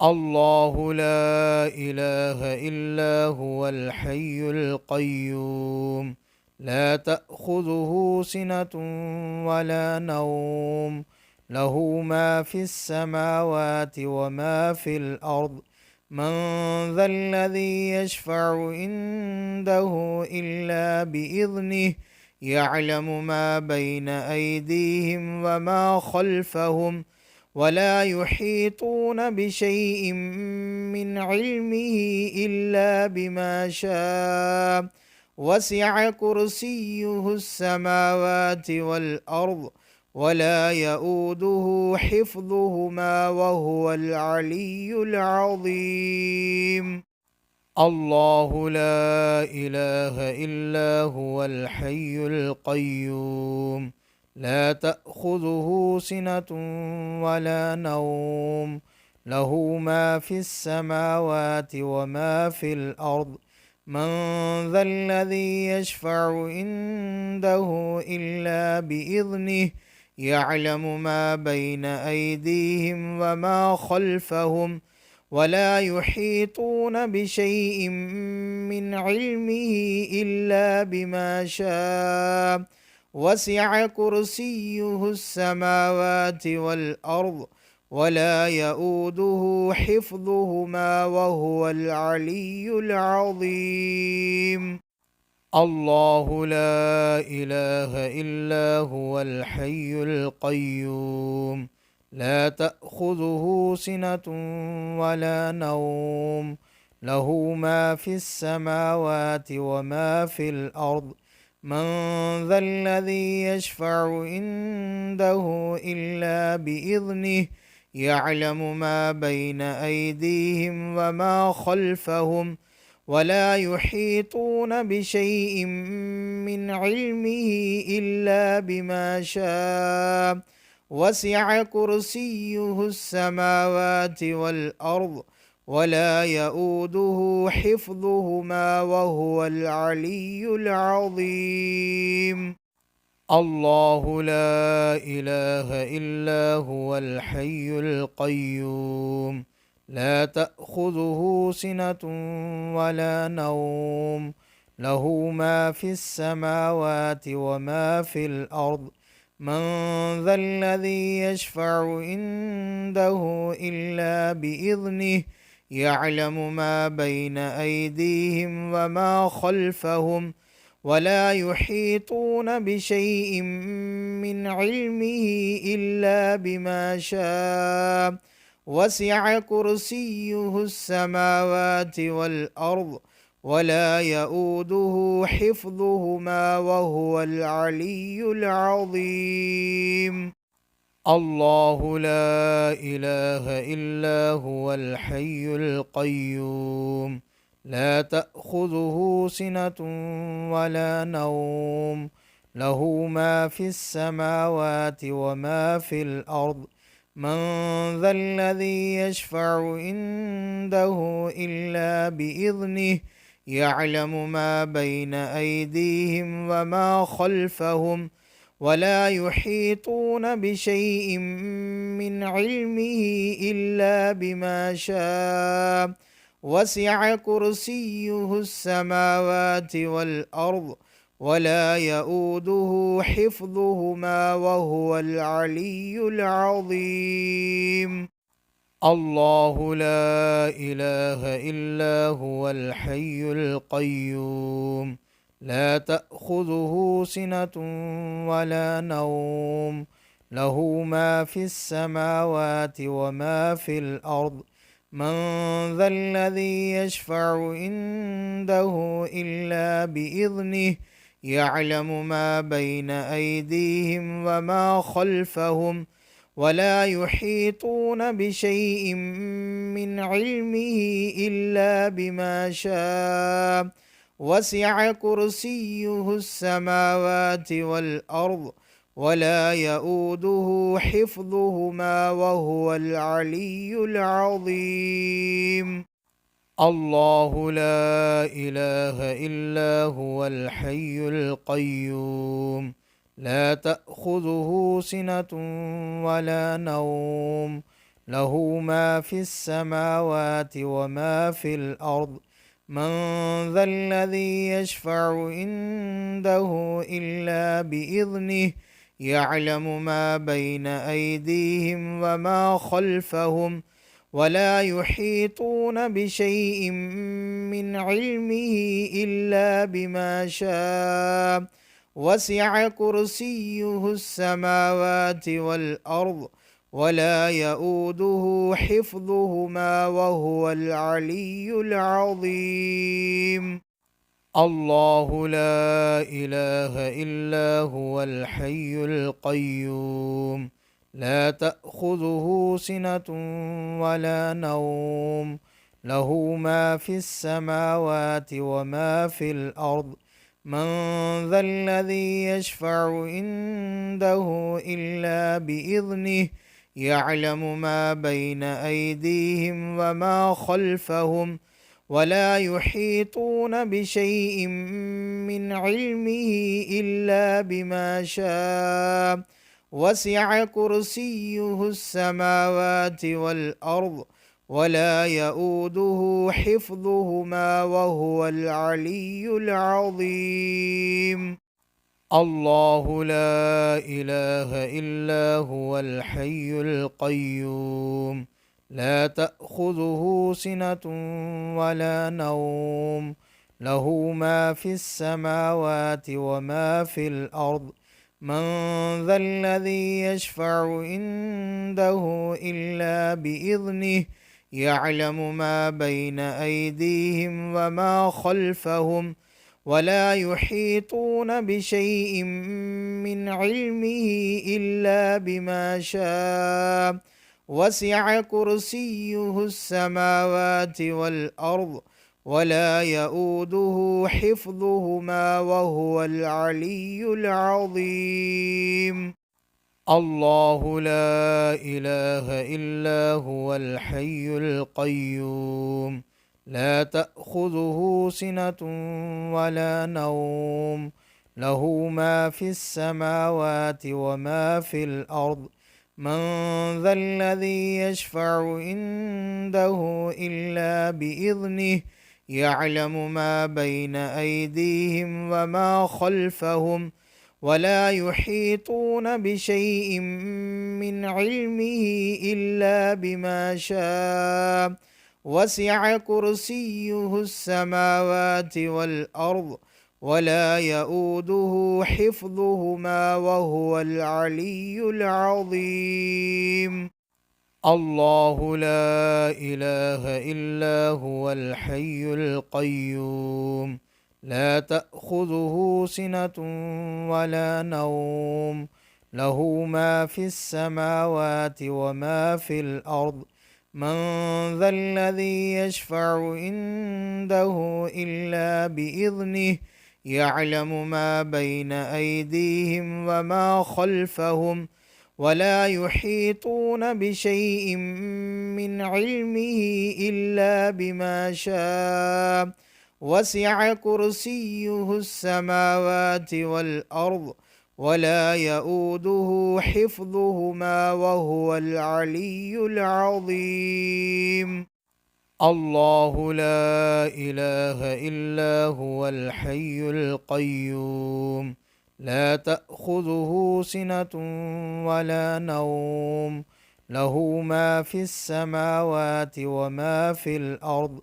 الله لا إله إلا هو الحي القيوم لا تأخذه سنة ولا نوم له ما في السماوات وما في الأرض من ذا الذي يشفع عنده إلا بإذنه يعلم ما بين أيديهم وما خلفهم ولا يحيطون بشيء من علمه إلا بما شاء وسع كرسيه السماوات والأرض ولا يؤوده حفظهما وهو العلي العظيم الله لا إله إلا هو الحي القيوم لا تأخذه سنة ولا نوم له ما في السماوات وما في الأرض من ذا الذي يشفع عنده إلا بإذنه يعلم ما بين أيديهم وما خلفهم ولا يحيطون بشيء من علمه إلا بما شاء وسع كرسيه السماوات والأرض ولا يؤوده حفظهما وهو العلي العظيم الله لا إله إلا هو الحي القيوم لا تأخذه سنة ولا نوم له ما في السماوات وما في الأرض من ذا الذي يشفع عنده إلا بإذنه يعلم ما بين أيديهم وما خلفهم ولا يحيطون بشيء من علمه إلا بما شاء وسع كرسيه السماوات والأرض ولا يؤوده حفظهما وهو العلي العظيم الله لا إله إلا هو الحي القيوم لا تأخذه سنة ولا نوم له ما في السماوات وما في الأرض من ذا الذي يشفع عنده إلا بإذنه يعلم ما بين أيديهم وما خلفهم ولا يحيطون بشيء من علمه إلا بما شاء وسع كرسيه السماوات والأرض ولا يؤوده حفظهما وهو العلي العظيم الله لا إله إلا هو الحي القيوم لا تأخذه سنة ولا نوم له ما في السماوات وما في الأرض من ذا الذي يشفع عنده إلا بإذنه يعلم ما بين أيديهم وما خلفهم ولا يحيطون بشيء من علمه إلا بما شاء وسع كرسيه السماوات والأرض ولا يؤوده حفظهما وهو العلي العظيم الله لا إله إلا هو الحي القيوم لا تأخذه سنة ولا نوم له ما في السماوات وما في الأرض من ذا الذي يشفع عنده إلا بإذنه يعلم ما بين أيديهم وما خلفهم ولا يحيطون بشيء من علمه إلا بما شاء وسع كرسيه السماوات والأرض ولا يؤوده حفظهما وهو العلي العظيم الله لا إله إلا هو الحي القيوم لا تأخذه سنة ولا نوم له ما في السماوات وما في الأرض. من ذا الذي يشفع عنده إلا بإذنه. يعلم ما بين أيديهم وما خلفهم، ولا يحيطون بشيء من علمه إلا بما شاء. وسع كرسيه السماوات والأرض، ولا يؤوده حفظهما وهو العلي العظيم. الله لا إله إلا هو الحي القيوم، لا تأخذه سنة ولا نوم، له ما في السماوات وما في الأرض. من ذا الذي يشفع عنده إلا بإذنه. يعلم ما بين أيديهم وما خلفهم، ولا يحيطون بشيء من علمه إلا بما شاء. وسع كرسيه السماوات والأرض، ولا يؤوده حفظهما وهو العلي العظيم. الله لا إله إلا هو الحي القيوم، لا تأخذه سنة ولا نوم، له ما في السماوات وما في الأرض. من ذا الذي يشفع عنده إلا بإذنه. يعلم ما بين أيديهم وما خلفهم، ولا يحيطون بشيء من علمه إلا بما شاء. وسع كرسيه السماوات والأرض، ولا يؤوده حفظهما وهو العلي العظيم. الله لا إله إلا هو الحي القيوم، لا تأخذه سنة ولا نوم، له ما في السماوات وما في الأرض. من ذا الذي يشفع عنده إلا بإذنه. يعلم ما بين أيديهم وما خلفهم، ولا يحيطون بشيء من علمه إلا بما شاء. وسع كرسيه السماوات والأرض، ولا يؤوده حفظهما وهو العلي العظيم. الله لا إله إلا هو الحي القيوم، لا تأخذه سنة ولا نوم، له ما في السماوات وما في الأرض. من ذا الذي يشفع عنده إلا بإذنه. يعلم ما بين أيديهم وما خلفهم، ولا يحيطون بشيء من علمه إلا بما شاء. وسع كرسيه السماوات والأرض، ولا يؤوده حفظهما وهو العلي العظيم. الله لا إله إلا هو الحي القيوم، لا تأخذه سنة ولا نوم، له ما في السماوات وما في الأرض.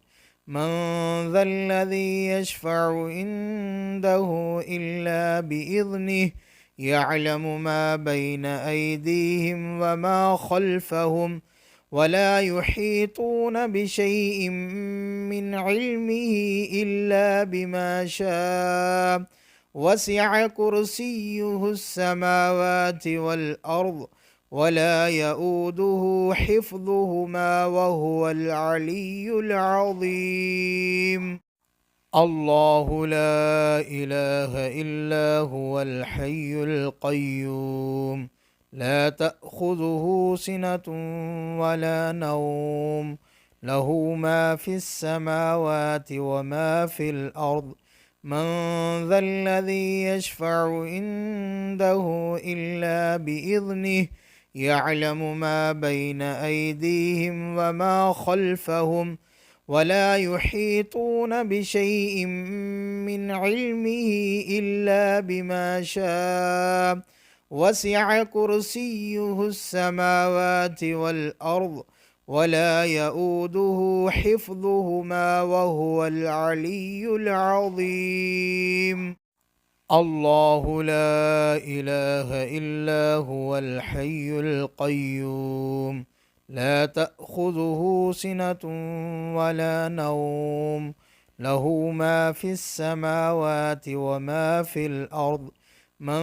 من ذا الذي يشفع عنده إلا بإذنه. يعلم ما بين أيديهم وما خلفهم، ولا يحيطون بشيء من علمه إلا بما شاء. وسع كرسيه السماوات والأرض، ولا يؤوده حفظهما وهو العلي العظيم. الله لا إله إلا هو الحي القيوم، لا تأخذه سنة ولا نوم، له ما في السماوات وما في الأرض. من ذا الذي يشفع عنده إلا بإذنه. يعلم ما بين أيديهم وما خلفهم ولا يحيطون بشيء من علمه إلا بما شاء وسع كرسيه السماوات والأرض ولا يؤوده حفظهما وهو العلي العظيم. الله لا إله إلا هو الحي القيوم لا تأخذه سنة ولا نوم له ما في السماوات وما في الأرض من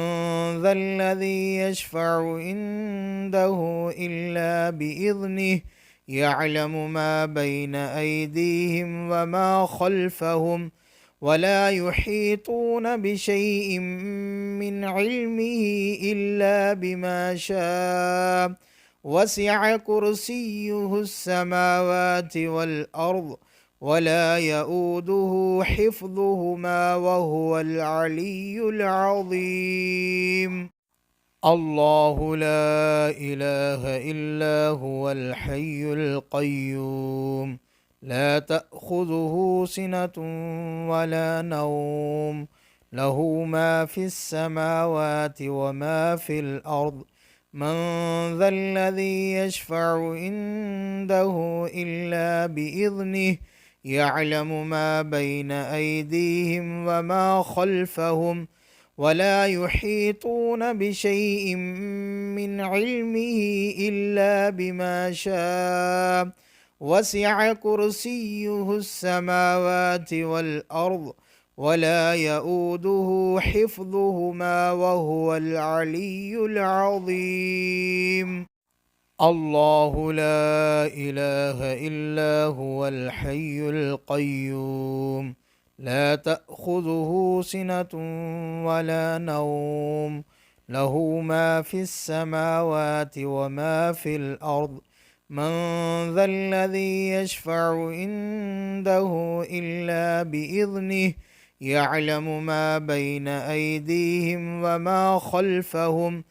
ذا الذي يشفع عنده إلا بإذنه يعلم ما بين أيديهم وما خلفهم ولا يحيطون بشيء من علمه إلا بما شاء وسع كرسيه السماوات والأرض ولا يؤوده حفظهما وهو العلي العظيم. الله لا إله إلا هو الحي القيوم لا تأخذه سنة ولا نوم له ما في السماوات وما في الأرض من ذا الذي يشفع عنده إلا بإذنه يعلم ما بين أيديهم وما خلفهم ولا يحيطون بشيء من علمه إلا بما شاء وسع كرسيه السماوات والأرض ولا يؤوده حفظهما وهو العلي العظيم. الله لا إله إلا هو الحي القيوم لا تأخذه سنة ولا نوم له ما في السماوات وما في الأرض من ذا الذي يشفع عنده إلا بإذنه يعلم ما بين أيديهم وما خلفهم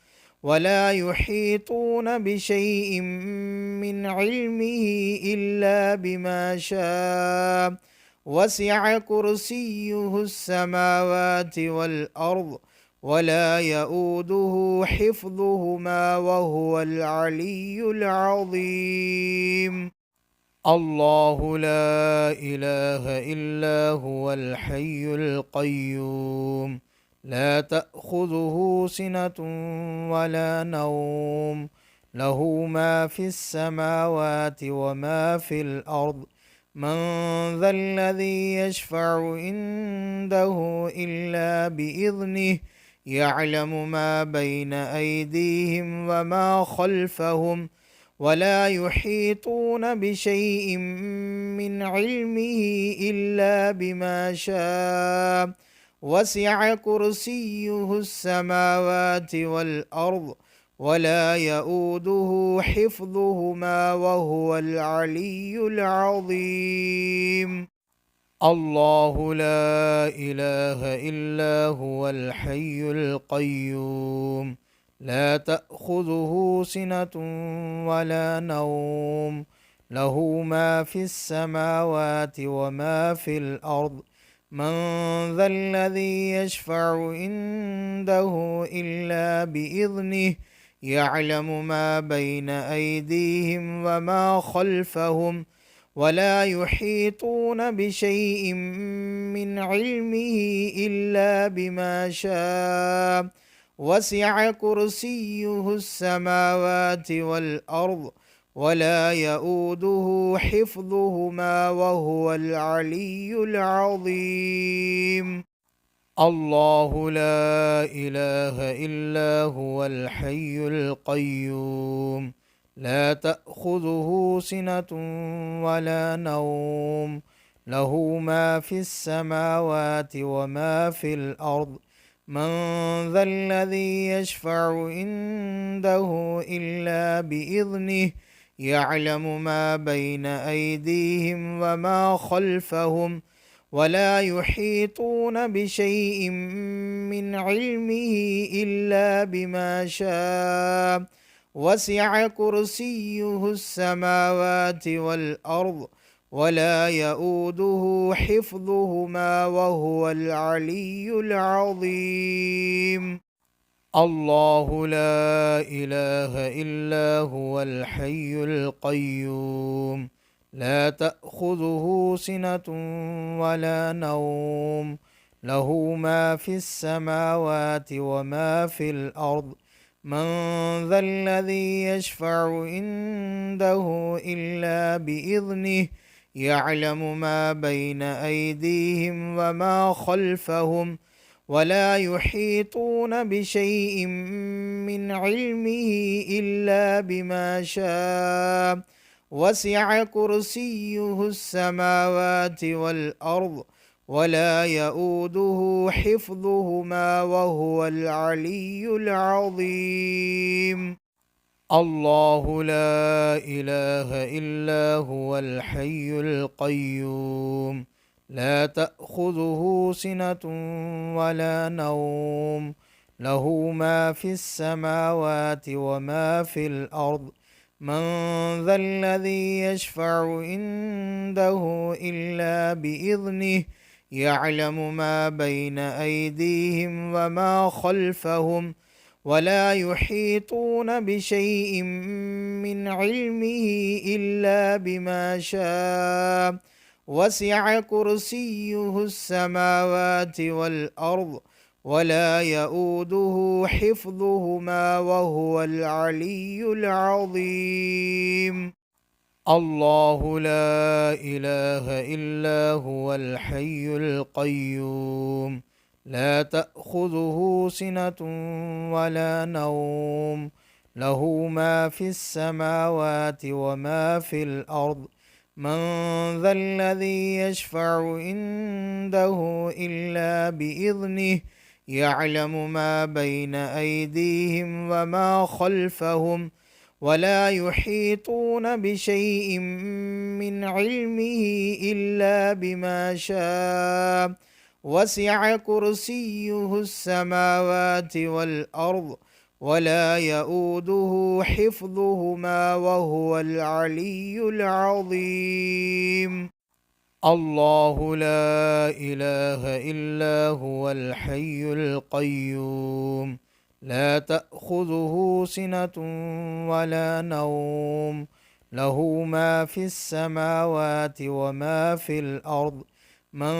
ولا يحيطون بشيء من علمه إلا بما شاء وسع كرسيه السماوات والأرض ولا يؤوده حفظهما وهو العلي العظيم. الله لا إله إلا هو الحي القيوم لا تأخذه سنة ولا نوم له ما في السماوات وما في الأرض من ذا الذي يشفع عنده إلا بإذنه يعلم ما بين أيديهم وما خلفهم ولا يحيطون بشيء من علمه إلا بما شاء وسع كرسيه السماوات والأرض ولا يؤوده حفظهما وهو العلي العظيم. الله لا إله إلا هو الحي القيوم لا تأخذه سنة ولا نوم له ما في السماوات وما في الأرض من ذا الذي يشفع عنده إلا بإذنه يعلم ما بين أيديهم وما خلفهم ولا يحيطون بشيء من علمه إلا بما شاء وسع كرسيه السماوات والأرض ولا يؤوده حفظهما وهو العلي العظيم. الله لا إله إلا هو الحي القيوم لا تأخذه سنة ولا نوم له ما في السماوات وما في الأرض من ذا الذي يشفع عنده إلا بإذنه يعلم ما بين أيديهم وما خلفهم ولا يحيطون بشيء من علمه إلا بما شاء وسع كرسيه السماوات والأرض ولا يؤوده حفظهما وهو العلي العظيم. الله لا إله إلا هو الحي القيوم لا تأخذه سنة ولا نوم له ما في السماوات وما في الأرض من ذا الذي يشفع عنده إلا بإذنه يعلم ما بين أيديهم وما خلفهم ولا يحيطون بشيء من علمه إلا بما شاء وسع كرسيه السماوات والأرض ولا يؤوده حفظهما وهو العلي العظيم. الله لا إله إلا هو الحي القيوم لا تأخذه سنة ولا نوم له ما في السماوات وما في الأرض من ذا الذي يشفع عنده إلا بإذنه يعلم ما بين أيديهم وما خلفهم ولا يحيطون بشيء من علمه إلا بما شاء وسع كرسيه السماوات والأرض ولا يؤوده حفظهما وهو العلي العظيم. الله لا إله إلا هو الحي القيوم لا تأخذه سنة ولا نوم له ما في السماوات وما في الأرض من ذا الذي يشفع عنده إلا بإذنه يعلم ما بين أيديهم وما خلفهم ولا يحيطون بشيء من علمه إلا بما شاء وسع كرسيه السماوات والأرض ولا يؤوده حفظهما وهو العلي العظيم. الله لا إله إلا هو الحي القيوم لا تأخذه سنة ولا نوم له ما في السماوات وما في الأرض من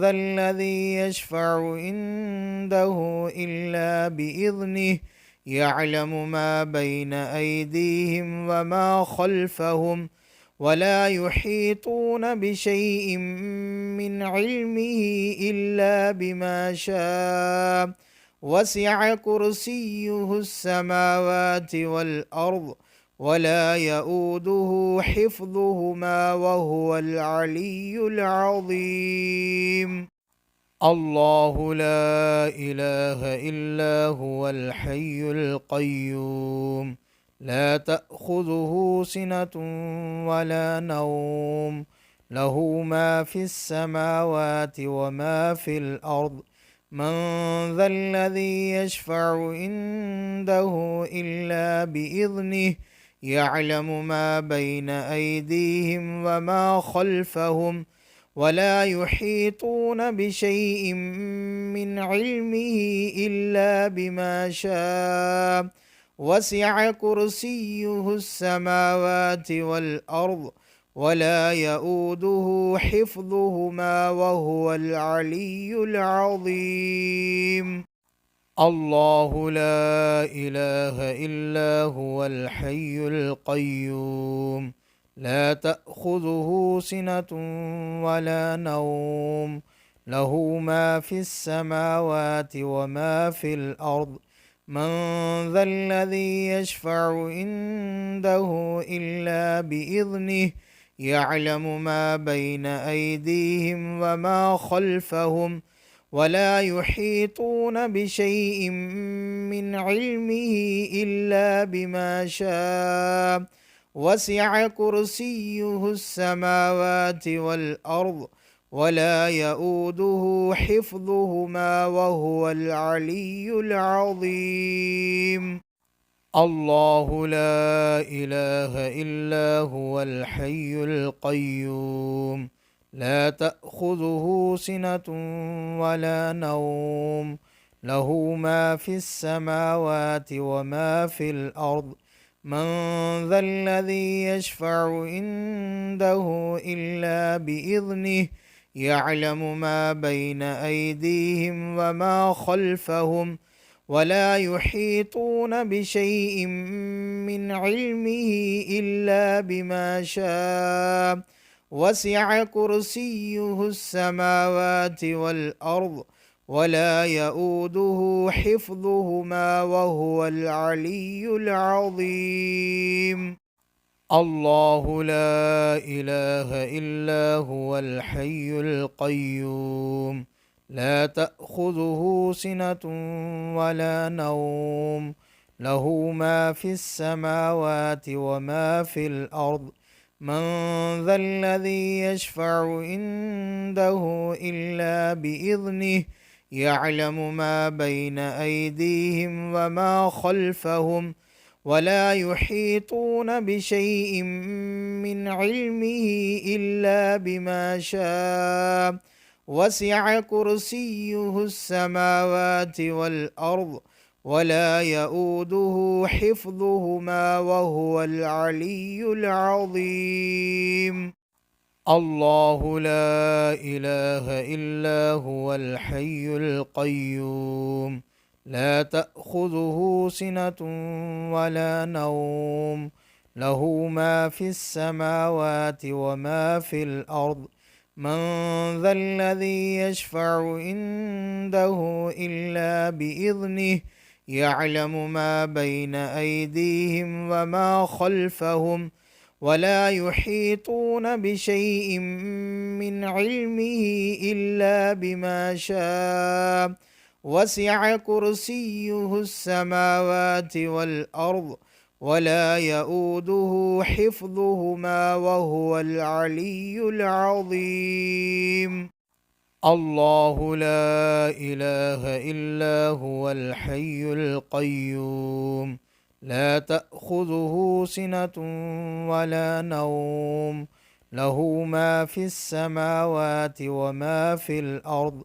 ذا الذي يشفع عنده إلا بإذنه يعلم ما بين أيديهم وما خلفهم ولا يحيطون بشيء من علمه إلا بما شاء وسع كرسيه السماوات والأرض ولا يؤوده حفظهما وهو العلي العظيم. الله لا إله إلا هو الحي القيوم لا تأخذه سنة ولا نوم له ما في السماوات وما في الأرض من ذا الذي يشفع عنده إلا بإذنه يعلم ما بين أيديهم وما خلفهم ولا يحيطون بشيء من علمه إلا بما شاء وسع كرسيه السماوات والأرض ولا يؤوده حفظهما وهو العلي العظيم. الله لا إله إلا هو الحي القيوم لا تأخذه سنة ولا نوم له ما في السماوات وما في الأرض من ذا الذي يشفع عنده إلا بإذنه يعلم ما بين أيديهم وما خلفهم ولا يحيطون بشيء من علمه إلا بما شاء وسع كرسيه السماوات والأرض ولا يؤوده حفظهما وهو العلي العظيم. الله لا إله إلا هو الحي القيوم لا تأخذه سنة ولا نوم له ما في السماوات وما في الأرض من ذا الذي يشفع عنده إلا بإذنه يعلم ما بين أيديهم وما خلفهم ولا يحيطون بشيء من علمه إلا بما شاء وسع كرسيه السماوات والأرض ولا يؤوده حفظهما وهو العلي العظيم الله لا إله إلا هو الحي القيوم لا تأخذه سنة ولا نوم له ما في السماوات وما في الأرض من ذا الذي يشفع عنده إلا بإذنه يعلم ما بين أيديهم وما خلفهم ولا يحيطون بشيء من علمه إلا بما شاء وسع كرسيه السماوات والأرض ولا يؤوده حفظهما وهو العلي العظيم الله لا إله إلا هو الحي القيوم لا تأخذه سنة ولا نوم له ما في السماوات وما في الأرض من ذا الذي يشفع عنده إلا بإذنه يعلم ما بين أيديهم وما خلفهم ولا يحيطون بشيء من علمه إلا بما شاء وسع كرسيه السماوات والأرض ولا يؤوده حفظهما وهو العلي العظيم الله لا إله إلا هو الحي القيوم لا تأخذه سنة ولا نوم له ما في السماوات وما في الأرض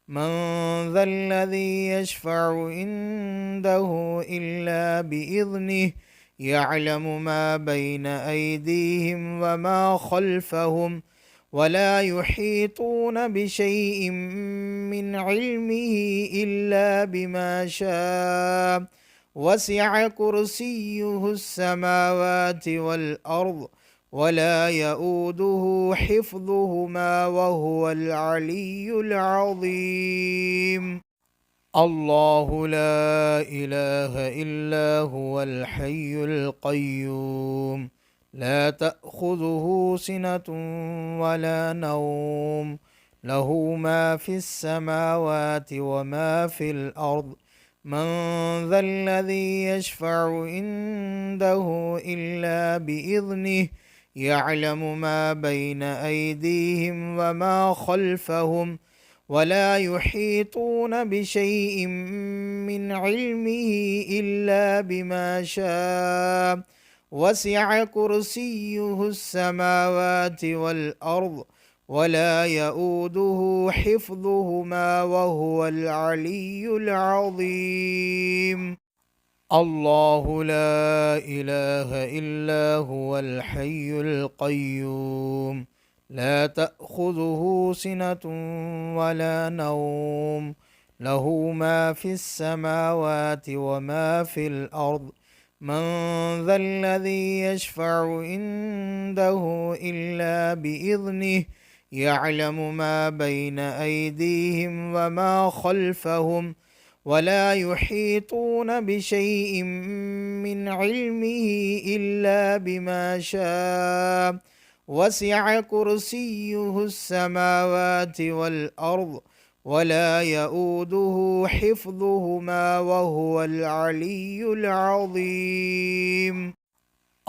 من ذا الذي يشفع عنده إلا بإذنه يعلم ما بين أيديهم وما خلفهم ولا يحيطون بشيء من علمه إلا بما شاء وسع كرسيه السماوات والأرض ولا يؤوده حفظهما وهو العلي العظيم الله لا إله إلا هو الحي القيوم لا تأخذه سنة ولا نوم له ما في السماوات وما في الأرض من ذا الذي يشفع عنده إلا بإذنه يعلم ما بين أيديهم وما خلفهم ولا يحيطون بشيء من علمه إلا بما شاء وسع كرسيه السماوات والأرض ولا يؤوده حفظهما وهو العلي العظيم الله لا إله إلا هو الحي القيوم لا تأخذه سنة ولا نوم له ما في السماوات وما في الأرض من ذا الذي يشفع عنده إلا بإذنه يعلم ما بين أيديهم وما خلفهم ولا يحيطون بشيء من علمه إلا بما شاء وسع كرسيه السماوات والأرض ولا يؤوده حفظهما وهو العلي العظيم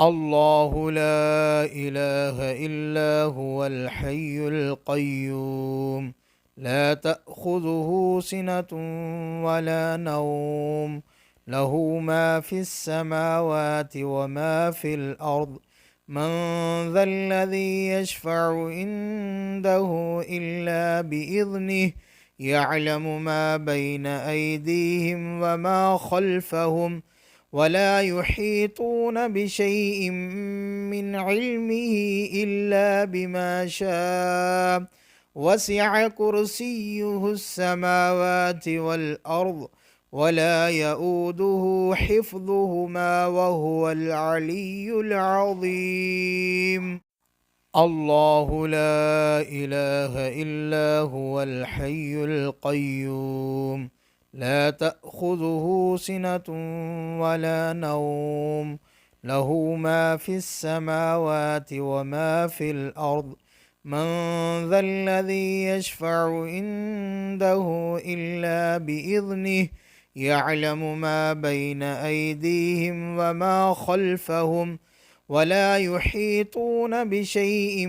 الله لا إله إلا هو الحي القيوم لا تأخذه سنة ولا نوم له ما في السماوات وما في الأرض من ذا الذي يشفع عنده إلا بإذنه يعلم ما بين أيديهم وما خلفهم ولا يحيطون بشيء من علمه إلا بما شاء وسع كرسيه السماوات والأرض ولا يؤوده حفظهما وهو العلي العظيم الله لا إله إلا هو الحي القيوم لا تأخذه سنة ولا نوم له ما في السماوات وما في الأرض من ذا الذي يشفع عنده إلا بإذنه يعلم ما بين أيديهم وما خلفهم ولا يحيطون بشيء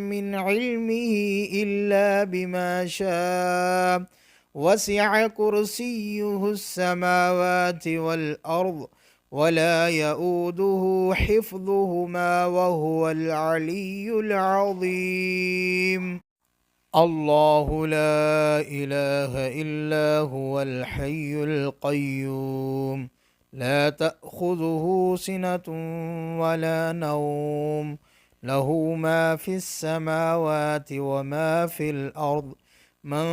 من علمه إلا بما شاء وسع كرسيه السماوات والأرض ولا يؤوده حفظهما وهو العلي العظيم الله لا إله إلا هو الحي القيوم لا تأخذه سنة ولا نوم له ما في السماوات وما في الأرض من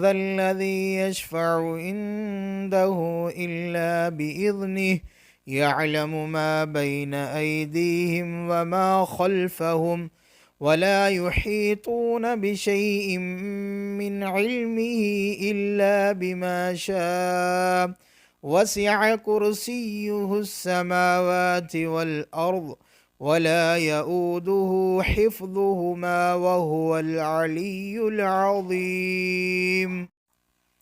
ذا الذي يشفع عنده إلا بإذنه يعلم ما بين أيديهم وما خلفهم ولا يحيطون بشيء من علمه إلا بما شاء وسع كرسيه السماوات والأرض ولا يؤوده حفظهما وهو العلي العظيم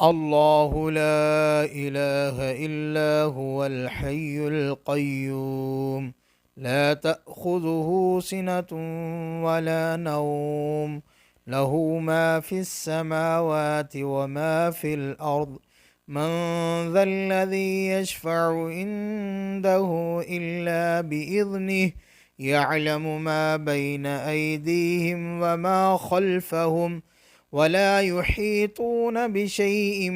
الله لا إله إلا هو الحي القيوم لا تأخذه سنة ولا نوم له ما في السماوات وما في الأرض من ذا الذي يشفع عنده إلا بإذنه يعلم ما بين أيديهم وما خلفهم ولا يحيطون بشيء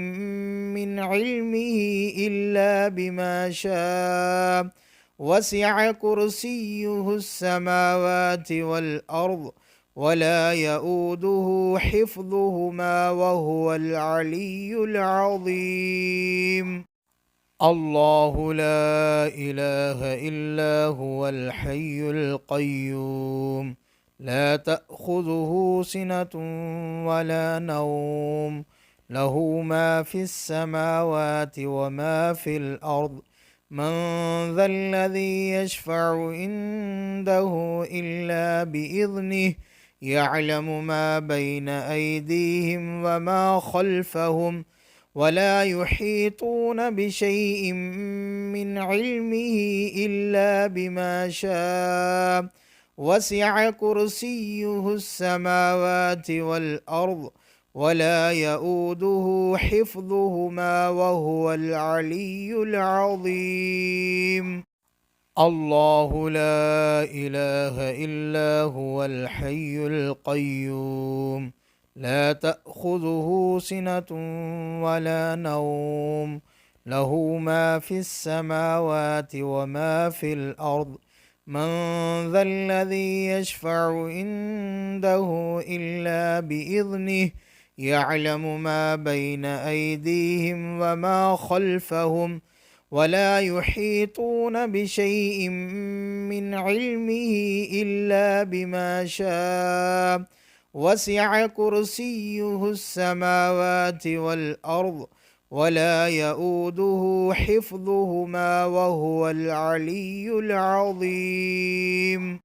من علمه إلا بما شاء وسع كرسيه السماوات والأرض ولا يؤوده حفظهما وهو العلي العظيم الله لا إله إلا هو الحي القيوم لا تأخذه سنة ولا نوم له ما في السماوات وما في الأرض من ذا الذي يشفع عنده إلا بإذنه يعلم ما بين أيديهم وما خلفهم ولا يحيطون بشيء من علمه إلا بما شاء وسع كرسيه السماوات والأرض ولا يؤوده حفظهما وهو العلي العظيم الله لا إله إلا هو الحي القيوم لا تأخذه سنة ولا نوم له ما في السماوات وما في الأرض من ذا الذي يشفع عنده إلا بإذنه يعلم ما بين أيديهم وما خلفهم ولا يحيطون بشيء من علمه إلا بما شاء وسع كرسيه السماوات والأرض ولا يؤوده حفظهما وهو العلي العظيم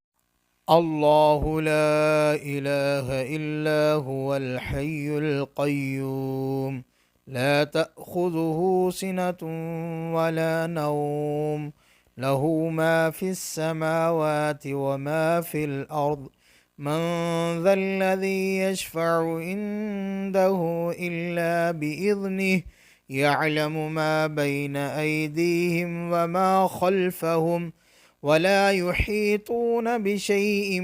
الله لا إله إلا هو الحي القيوم لا تأخذه سنة ولا نوم له ما في السماوات وما في الأرض من ذا الذي يشفع عنده إلا بإذنه يعلم ما بين أيديهم وما خلفهم ولا يحيطون بشيء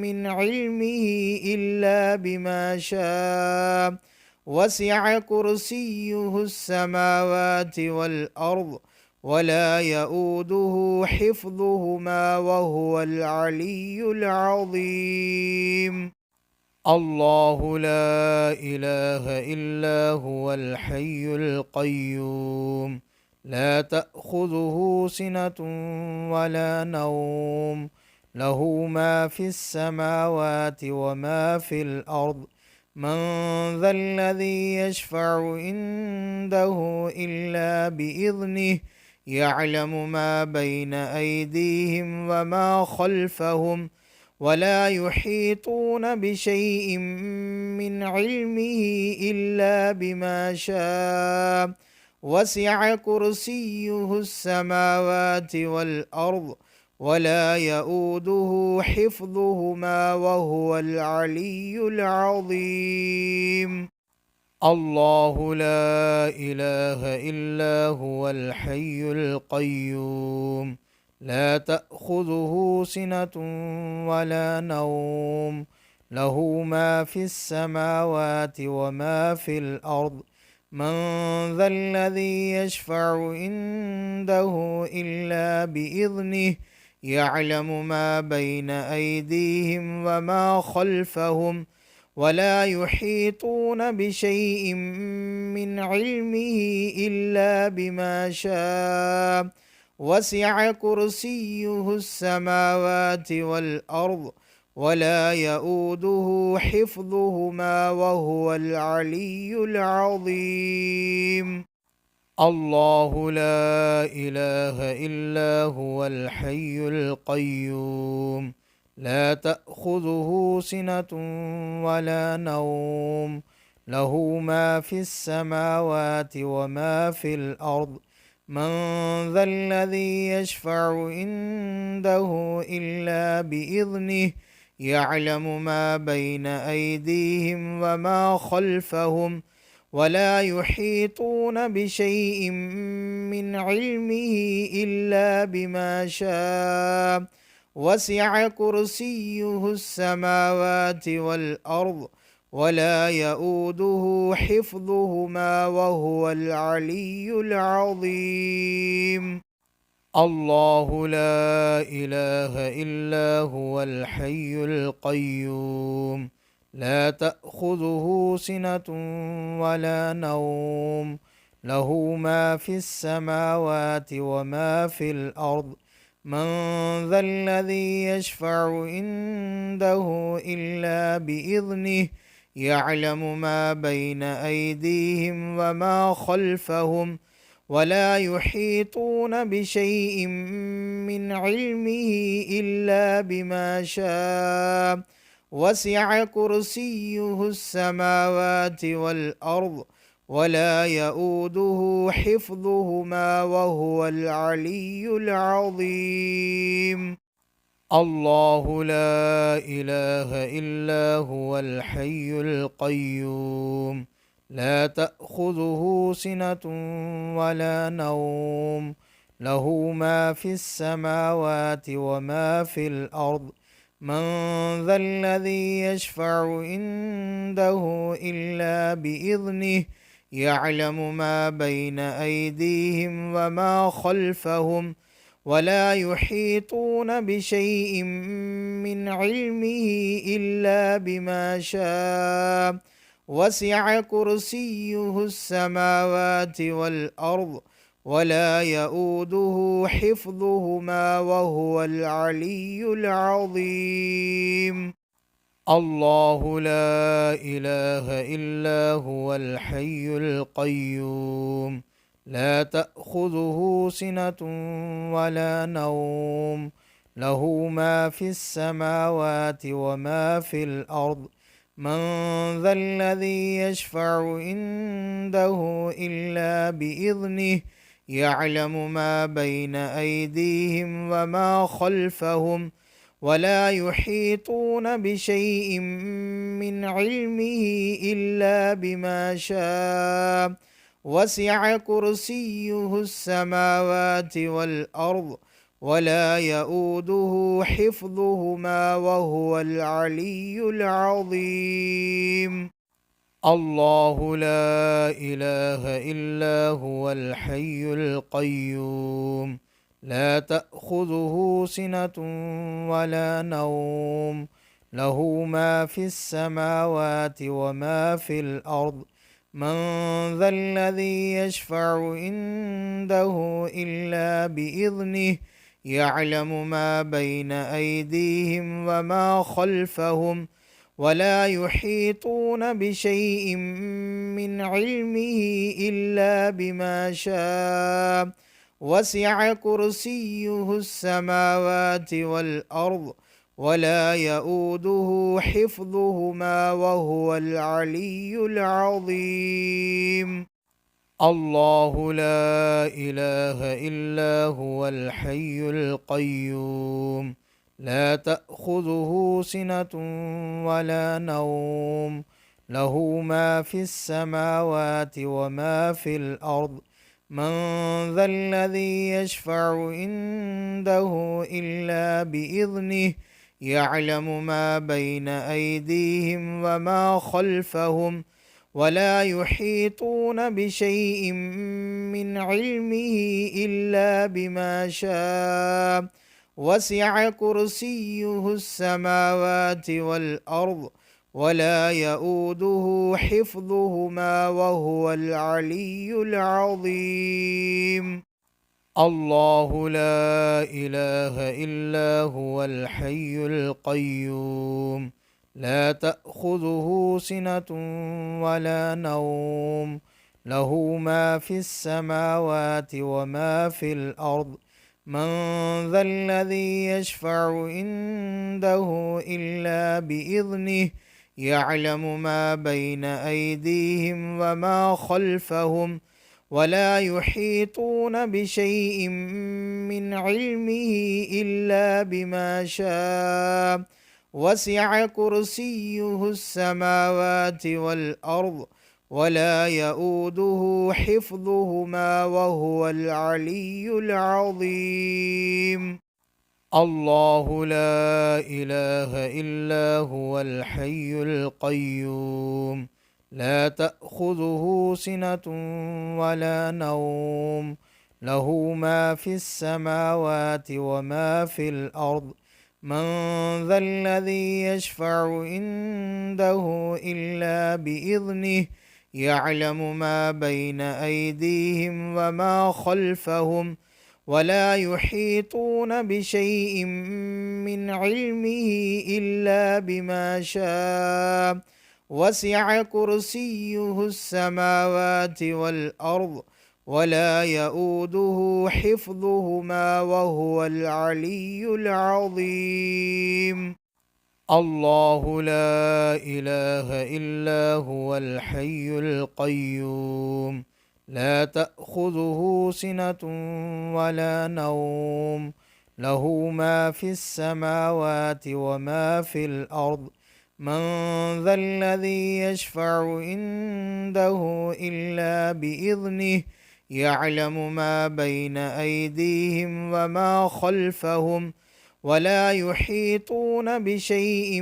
من علمه إلا بما شاء وسع كرسيه السماوات والأرض ولا يؤوده حفظهما وهو العلي العظيم. الله لا إله إلا هو الحي القيوم لا تأخذه سنة ولا نوم له ما في السماوات وما في الأرض من ذا الذي يشفع عنده إلا بإذنه يعلم ما بين أيديهم وما خلفهم ولا يحيطون بشيء من علمه إلا بما شاء وسع كرسيه السماوات والأرض ولا يؤوده حفظهما وهو العلي العظيم. الله لا إله إلا هو الحي القيوم لا تأخذه سنة ولا نوم له ما في السماوات وما في الأرض من ذا الذي يشفع عنده إلا بإذنه يعلم ما بين أيديهم وما خلفهم ولا يحيطون بشيء من علمه إلا بما شاء وسع كرسيه السماوات والأرض ولا يؤوده حفظهما وهو العلي العظيم. الله لا إله إلا هو الحي القيوم لا تأخذه سنة ولا نوم له ما في السماوات وما في الأرض من ذا الذي يشفع عنده إلا بإذنه يعلم ما بين أيديهم وما خلفهم ولا يحيطون بشيء من علمه إلا بما شاء وسع كرسيه السماوات والأرض ولا يؤوده حفظهما وهو العلي العظيم. الله لا إله إلا هو الحي القيوم لا تأخذه سنة ولا نوم له ما في السماوات وما في الأرض من ذا الذي يشفع عنده إلا بإذنه يعلم ما بين أيديهم وما خلفهم ولا يحيطون بشيء من علمه إلا بما شاء وسع كرسيه السماوات والأرض ولا يؤوده حفظهما وهو العلي العظيم. الله لا إله إلا هو الحي القيوم لا تأخذه سنة ولا نوم له ما في السماوات وما في الأرض من ذا الذي يشفع عنده إلا بإذنه يعلم ما بين أيديهم وما خلفهم ولا يحيطون بشيء من علمه إلا بما شاء وسع كرسيه السماوات والأرض ولا يؤوده حفظهما وهو العلي العظيم. الله لا إله إلا هو الحي القيوم لا تأخذه سنة ولا نوم له ما في السماوات وما في الأرض من ذا الذي يشفع عنده إلا بإذنه يعلم ما بين أيديهم وما خلفهم ولا يحيطون بشيء من علمه إلا بما شاء وسع كرسيه السماوات والأرض ولا يؤوده حفظهما وهو العلي العظيم. الله لا إله إلا هو الحي القيوم لا تأخذه سنة ولا نوم له ما في السماوات وما في الأرض من ذا الذي يشفع عنده إلا بإذنه يعلم ما بين أيديهم وما خلفهم ولا يحيطون بشيء من علمه إلا بما شاء وسع كرسيه السماوات والأرض ولا يؤوده حفظهما وهو العلي العظيم. الله لا إله إلا هو الحي القيوم لا تأخذه سنة ولا نوم له ما في السماوات وما في الأرض من ذا الذي يشفع عنده إلا بإذنه يعلم ما بين أيديهم وما خلفهم ولا يحيطون بشيء من علمه إلا بما شاء وسع كرسيه السماوات والأرض ولا يؤوده حفظهما وهو العلي العظيم. الله لا إله إلا هو الحي القيوم لا تأخذه سنة ولا نوم له ما في السماوات وما في الأرض من ذا الذي يشفع عنده إلا بإذنه يعلم ما بين أيديهم وما خلفهم ولا يحيطون بشيء من علمه إلا بما شاء وسع كرسيه السماوات والأرض ولا يؤوده حفظهما وهو العلي العظيم. الله لا إله إلا هو الحي القيوم لا تأخذه سنة ولا نوم له ما في السماوات وما في الأرض من ذا الذي يشفع عنده إلا بإذنه يعلم ما بين أيديهم وما خلفهم ولا يحيطون بشيء من علمه إلا بما شاء وسع كرسيه السماوات والأرض ولا يؤوده حفظهما وهو العلي العظيم. الله لا إله إلا هو الحي القيوم لا تأخذه سنة ولا نوم له ما في السماوات وما في الأرض من ذا الذي يشفع عنده إلا بإذنه يعلم ما بين أيديهم وما خلفهم ولا يحيطون بشيء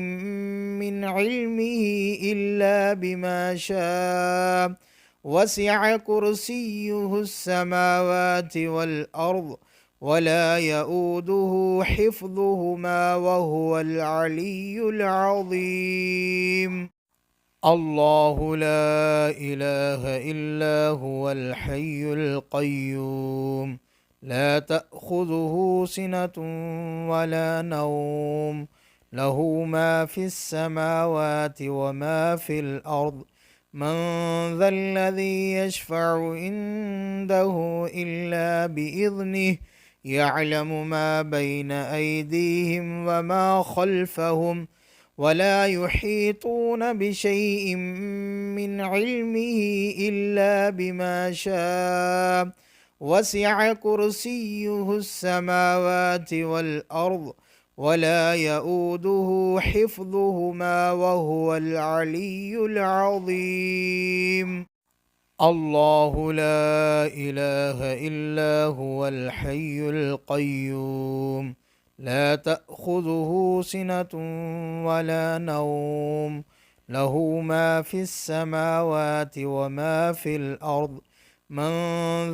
من علمه إلا بما شاء وسع كرسيه السماوات والأرض ولا يؤوده حفظهما وهو العلي العظيم. الله لا إله إلا هو الحي القيوم لا تأخذه سنة ولا نوم له ما في السماوات وما في الأرض من ذا الذي يشفع عنده إلا بإذنه يعلم ما بين أيديهم وما خلفهم ولا يحيطون بشيء من علمه إلا بما شاء وسع كرسيه السماوات والأرض ولا يؤوده حفظهما وهو العلي العظيم. الله لا إله إلا هو الحي القيوم لا تأخذه سنة ولا نوم له ما في السماوات وما في الأرض من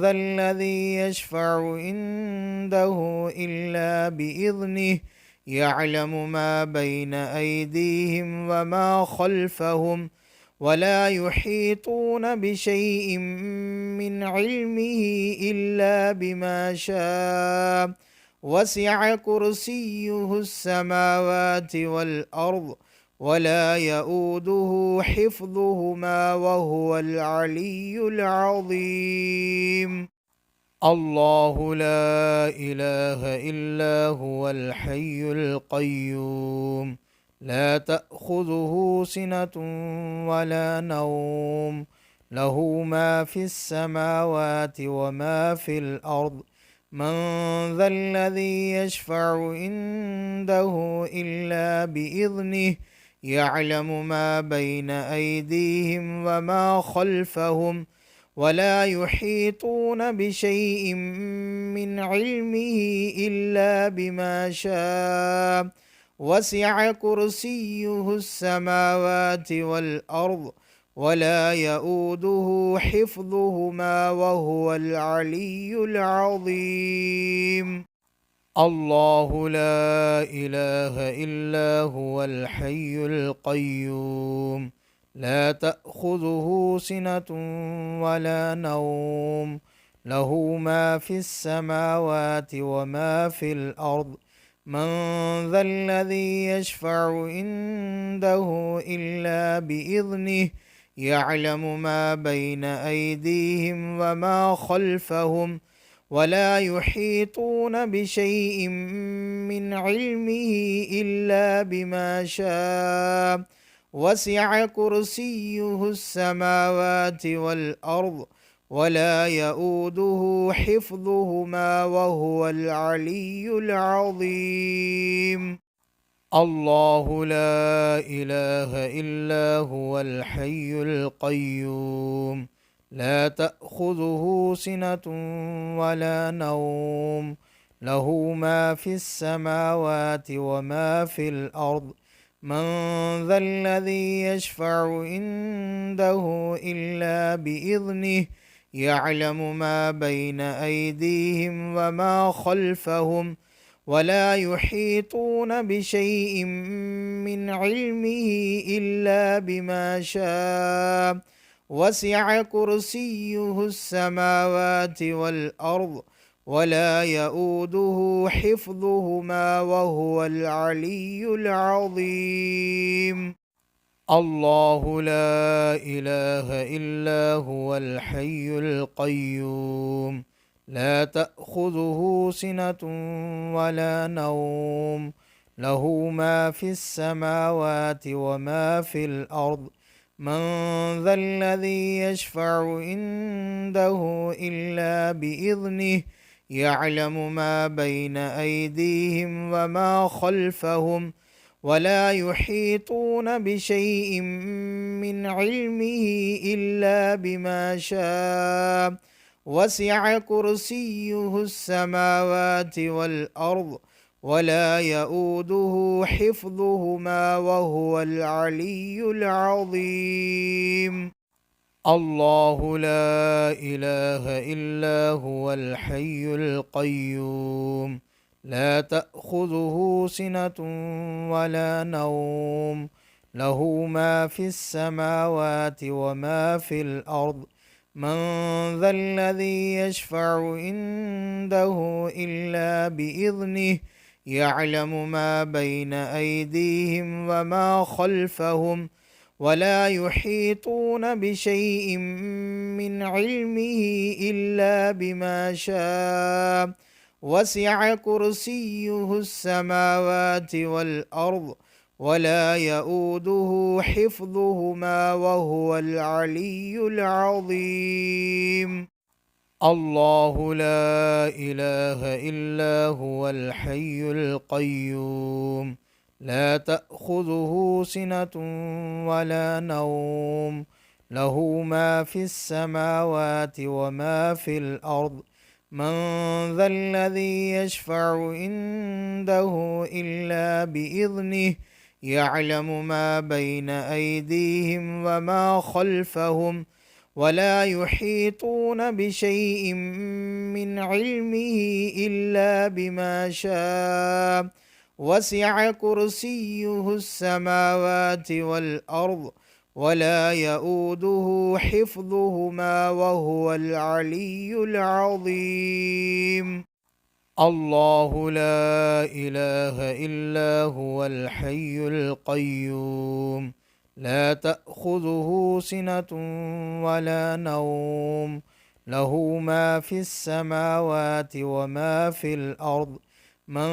ذا الذي يشفع عنده إلا بإذنه يعلم ما بين أيديهم وما خلفهم ولا يحيطون بشيء من علمه إلا بما شاء وسع كرسيه السماوات والأرض ولا يؤوده حفظهما وهو العلي العظيم الله لا إله إلا هو الحي القيوم لا تأخذه سنة ولا نوم له ما في السماوات وما في الأرض من ذا الذي يشفع عنده إلا بإذنه يعلم ما بين أيديهم وما خلفهم ولا يحيطون بشيء من علمه إلا بما شاء وسع كرسيه السماوات والأرض ولا يؤوده حفظهما وهو العلي العظيم الله لا إله إلا هو الحي القيوم لا تأخذه سنة ولا نوم له ما في السماوات وما في الأرض من ذا الذي يشفع عنده إلا بإذنه يعلم ما بين أيديهم وما خلفهم ولا يحيطون بشيء من علمه إلا بما شاء وسع كرسيه السماوات والأرض ولا يؤوده حفظهما وهو العلي العظيم الله لا إله إلا هو الحي القيوم لا تأخذه سنة ولا نوم له ما في السماوات وما في الأرض من ذا الذي يشفع عنده إلا بإذنه يعلم ما بين أيديهم وما خلفهم ولا يحيطون بشيء من علمه إلا بما شاء وسع كرسيه السماوات والأرض ولا يؤوده حفظهما وهو العلي العظيم الله لا إله إلا هو الحي القيوم لا تأخذه سنة ولا نوم له ما في السماوات وما في الأرض من ذا الذي يشفع عنده إلا بإذنه يعلم ما بين أيديهم وما خلفهم ولا يحيطون بشيء من علمه إلا بما شاء وسع كرسيه السماوات والأرض ولا يؤوده حفظهما وهو العلي العظيم الله لا إله إلا هو الحي القيوم لا تأخذه سنة ولا نوم له ما في السماوات وما في الأرض من ذا الذي يشفع عنده إلا بإذنه يعلم ما بين أيديهم وما خلفهم ولا يحيطون بشيء من علمه إلا بما شاء وسع كرسيه السماوات والأرض ولا يؤوده حفظهما وهو العلي العظيم الله لا إله إلا هو الحي القيوم لا تأخذه سنة ولا نوم له ما في السماوات وما في الأرض. من ذا الذي يشفع عنده إلا بإذنه. يعلم ما بين أيديهم وما خلفهم، ولا يحيطون بشيء من علمه إلا بما شاء. وسع كرسيه السماوات والأرض، ولا يؤوده حفظهما وهو العلي العظيم. الله لا إله إلا هو الحي القيوم، لا تأخذه سنة ولا نوم، له ما في السماوات وما في الأرض. من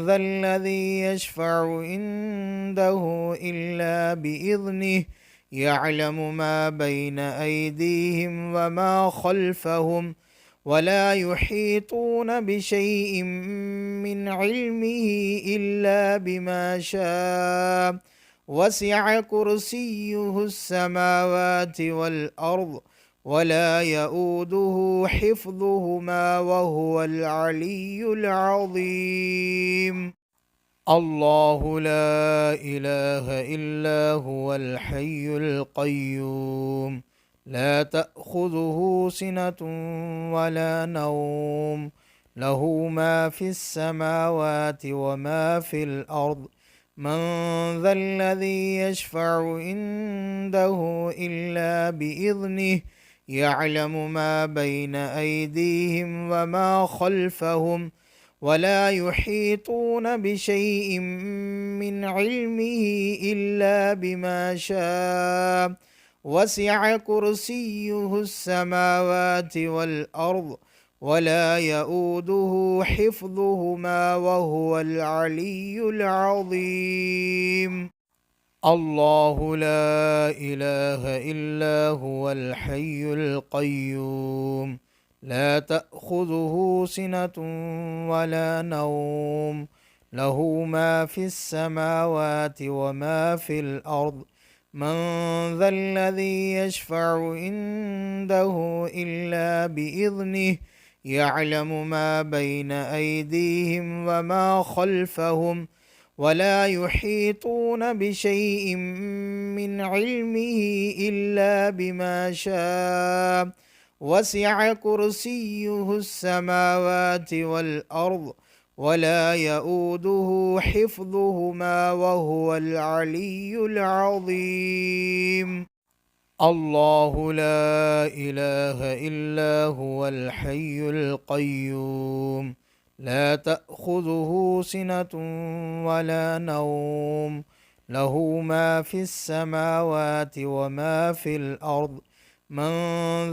ذا الذي يشفع عنده إلا بإذنه. يعلم ما بين أيديهم وما خلفهم، ولا يحيطون بشيء من علمه إلا بما شاء. وسع كرسيه السماوات والأرض، ولا يؤوده حفظهما وهو العلي العظيم. الله لا إله إلا هو الحي القيوم، لا تأخذه سنة ولا نوم، له ما في السماوات وما في الأرض. من ذا الذي يشفع عنده إلا بإذنه. يعلم ما بين أيديهم وما خلفهم، ولا يحيطون بشيء من علمه إلا بما شاء. وسع كرسيه السماوات والأرض، ولا يؤوده حفظهما وهو العلي العظيم. الله لا إله إلا هو الحي القيوم، لا تأخذه سنة ولا نوم، له ما في السماوات وما في الأرض. من ذا الذي يشفع عنده إلا بإذنه. يعلم ما بين أيديهم وما خلفهم، ولا يحيطون بشيء من علمه إلا بما شاء. وسع كرسيه السماوات والأرض، ولا يؤوده حفظهما وهو العلي العظيم. الله لا إله إلا هو الحي القيوم، لا تأخذه سنة ولا نوم، له ما في السماوات وما في الأرض. من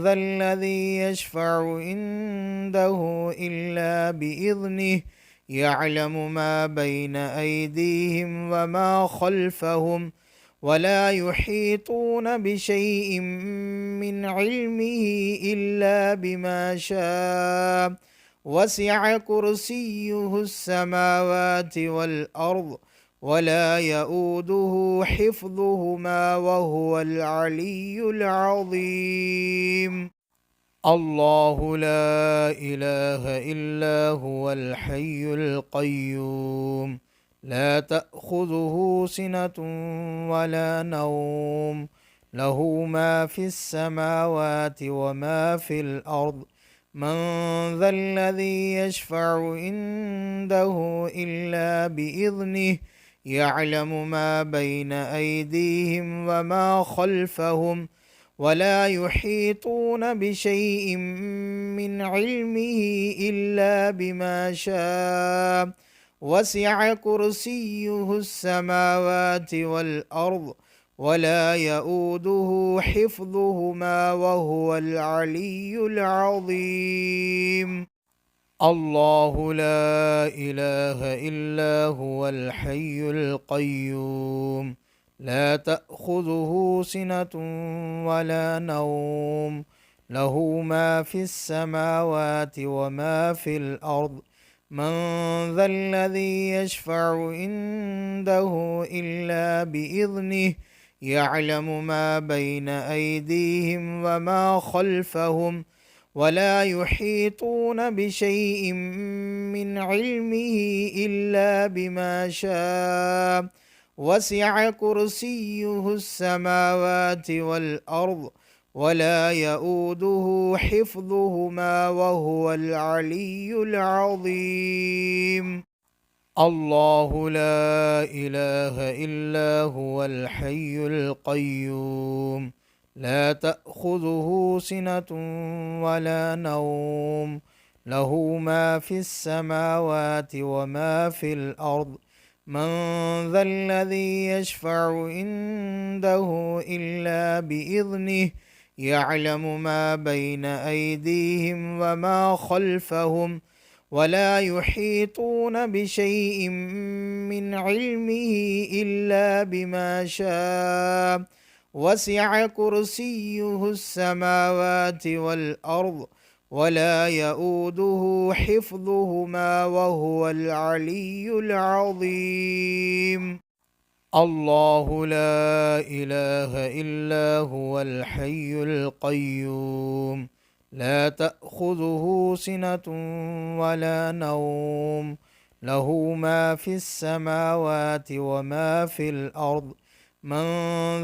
ذا الذي يشفع عنده إلا بإذنه. يعلم ما بين أيديهم وما خلفهم، ولا يحيطون بشيء من علمه إلا بما شاء. وسع كرسيه السماوات والأرض، ولا يؤوده حفظهما وهو العلي العظيم. الله لا إله إلا هو الحي القيوم، لا تأخذه سنة ولا نوم، له ما في السماوات وما في الأرض. من ذا الذي يشفع عنده إلا بإذنه. يعلم ما بين أيديهم وما خلفهم، ولا يحيطون بشيء من علمه إلا بما شاء. وسع كرسيه السماوات والأرض، ولا يؤوده حفظهما وهو العلي العظيم. الله لا إله إلا هو الحي القيوم، لا تأخذه سنة ولا نوم، له ما في السماوات وما في الأرض. من ذا الذي يشفع عنده إلا بإذنه. يعلم ما بين أيديهم وما خلفهم ولا يحيطون بشيء من علمه إلا بما شاء وسع كرسيه السماوات والأرض ولا يؤوده حفظهما وهو العلي العظيم. الله لا إله إلا هو الحي القيوم لا تأخذه سنة ولا نوم له ما في السماوات وما في الأرض من ذا الذي يشفع عنده إلا بإذنه يعلم ما بين أيديهم وما خلفهم ولا يحيطون بشيء من علمه إلا بما شاء وسع كرسيه السماوات والأرض ولا يؤوده حفظهما وهو العلي العظيم. الله لا إله إلا هو الحي القيوم لا تأخذه سنة ولا نوم له ما في السماوات وما في الأرض من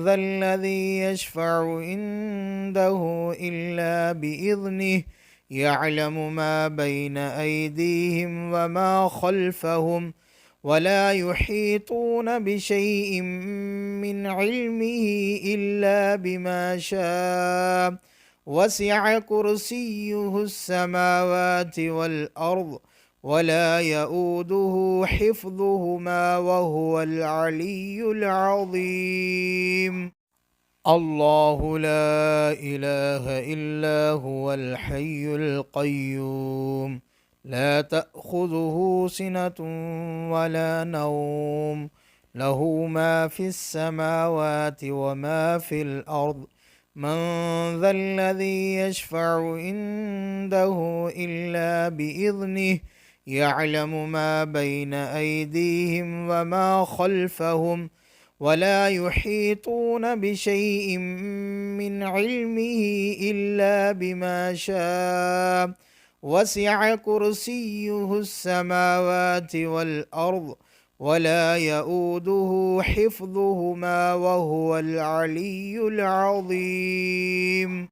ذا الذي يشفع عنده إلا بإذنه يعلم ما بين أيديهم وما خلفهم ولا يحيطون بشيء من علمه إلا بما شاء وسع كرسيه السماوات والأرض ولا يؤوده حفظهما وهو العلي العظيم. الله لا إله إلا هو الحي القيوم لا تأخذه سنة ولا نوم له ما في السماوات وما في الأرض من ذا الذي يشفع عنده إلا بإذنه يعلم ما بين أيديهم وما خلفهم ولا يحيطون بشيء من علمه إلا بما شاء وسع كرسيه السماوات والأرض ولا يؤوده حفظهما وهو العلي العظيم.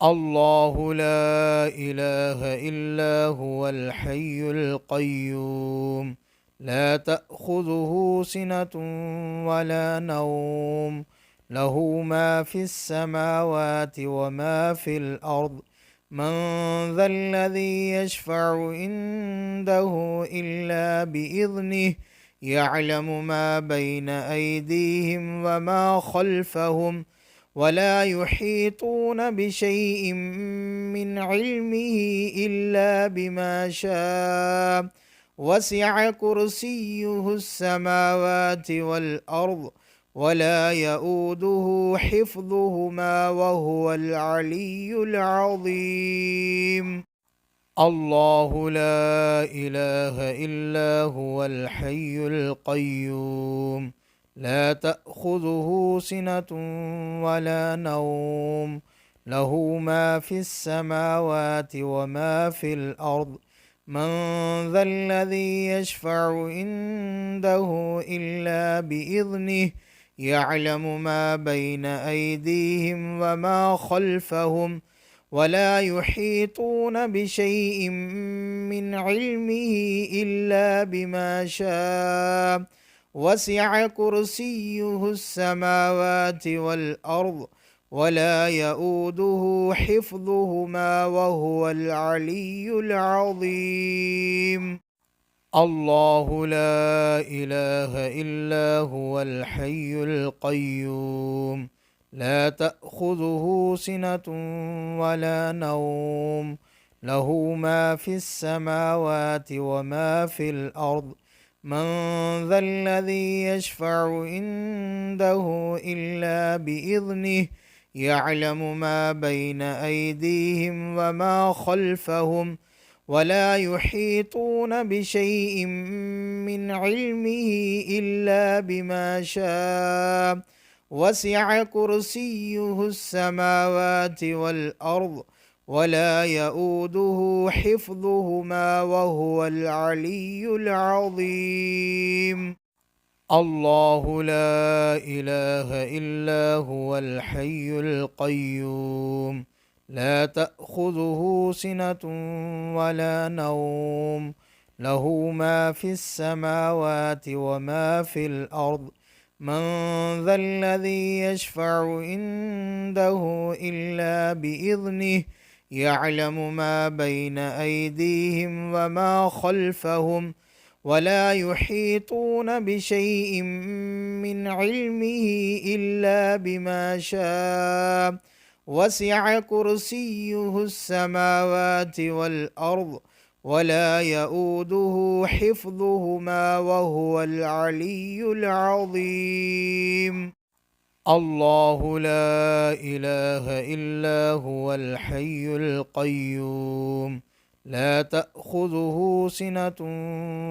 الله لا إله إلا هو الحي القيوم لا تأخذه سنة ولا نوم له ما في السماوات وما في الأرض من ذا الذي يشفع عنده إلا بإذنه يعلم ما بين أيديهم وما خلفهم ولا يحيطون بشيء من علمه إلا بما شاء وسع كرسيه السماوات والأرض ولا يؤوده حفظهما وهو العلي العظيم. الله لا إله إلا هو الحي القيوم لا تأخذه سنة ولا نوم له ما في السماوات وما في الأرض من ذا الذي يشفع عنده إلا بإذنه يعلم ما بين أيديهم وما خلفهم ولا يحيطون بشيء من علمه إلا بما شاء وسع كرسيه السماوات والأرض ولا يؤوده حفظهما وهو العلي العظيم. الله لا إله إلا هو الحي القيوم لا تأخذه سنة ولا نوم له ما في السماوات وما في الأرض من ذا الذي يشفع عنده إلا بإذنه يعلم ما بين أيديهم وما خلفهم ولا يحيطون بشيء من علمه إلا بما شاء وسع كرسيه السماوات والأرض ولا يؤوده حفظهما وهو العلي العظيم. الله لا إله إلا هو الحي القيوم لا تأخذه سنة ولا نوم له ما في السماوات وما في الأرض من ذا الذي يشفع عنده إلا بإذنه يعلم ما بين أيديهم وما خلفهم ولا يحيطون بشيء من علمه إلا بما شاء وسع كرسيه السماوات والأرض ولا يؤوده حفظهما وهو العلي العظيم. الله لا إله إلا هو الحي القيوم لا تأخذه سنة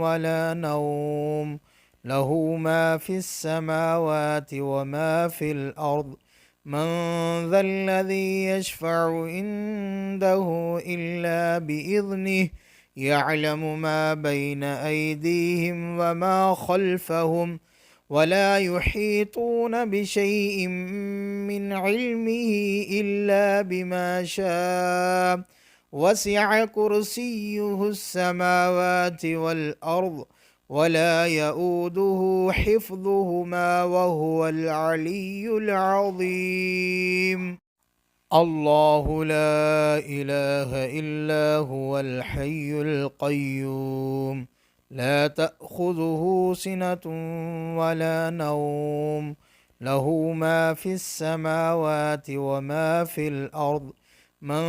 ولا نوم له ما في السماوات وما في الأرض من ذا الذي يشفع عنده إلا بإذنه يعلم ما بين أيديهم وما خلفهم ولا يحيطون بشيء من علمه إلا بما شاء وسع كرسيه السماوات والأرض ولا يؤوده حفظهما وهو العلي العظيم. الله لا إله إلا هو الحي القيوم لا تأخذه سنة ولا نوم له ما في السماوات وما في الأرض من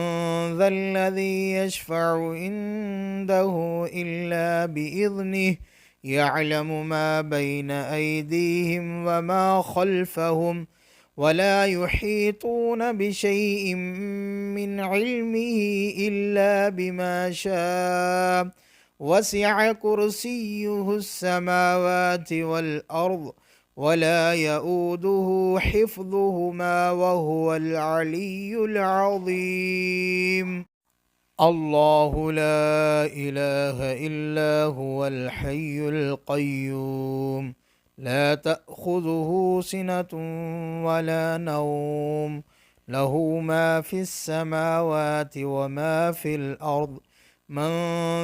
ذا الذي يشفع عنده إلا بإذنه يعلم ما بين أيديهم وما خلفهم ولا يحيطون بشيء من علمه إلا بما شاء وسع كرسيه السماوات والأرض ولا يؤوده حفظهما وهو العلي العظيم. الله لا إله إلا هو الحي القيوم لا تأخذه سنة ولا نوم له ما في السماوات وما في الأرض من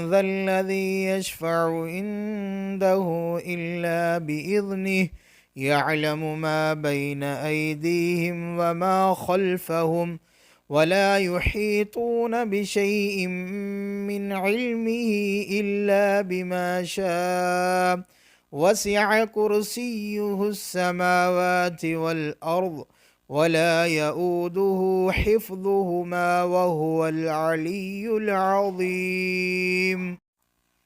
ذا الذي يشفع عنده إلا بإذنه يعلم ما بين أيديهم وما خلفهم ولا يحيطون بشيء من علمه إلا بما شاء وسع كرسيه السماوات والأرض ولا يؤوده حفظهما وهو العلي العظيم.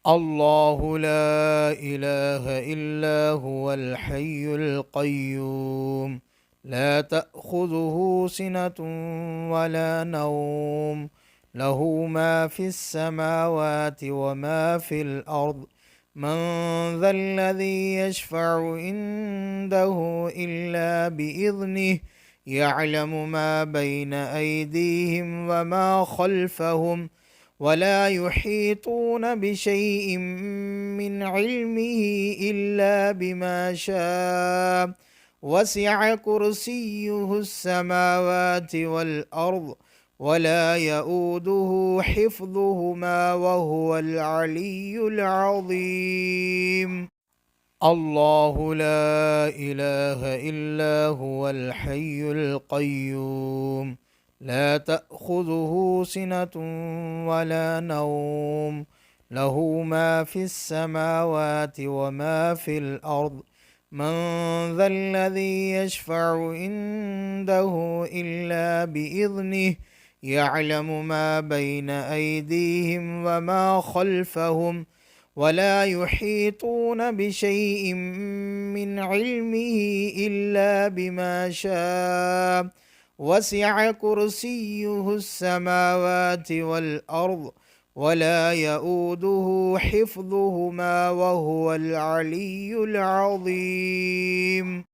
الله لا إله إلا هو الحي القيوم لا تأخذه سنة ولا نوم له ما في السماوات وما في الأرض من ذا الذي يشفع عنده إلا بإذنه يعلم ما بين أيديهم وما خلفهم ولا يحيطون بشيء من علمه إلا بما شاء وسع كرسيه السماوات والأرض ولا يؤوده حفظهما وهو العلي العظيم. الله لا إله إلا هو الحي القيوم لا تأخذه سنة ولا نوم له ما في السماوات وما في الأرض من ذا الذي يشفع عنده إلا بإذنه يعلم ما بين أيديهم وما خلفهم ولا يحيطون بشيء من علمه إلا بما شاء وسع كرسيه السماوات والأرض ولا يؤوده حفظهما وهو العلي العظيم.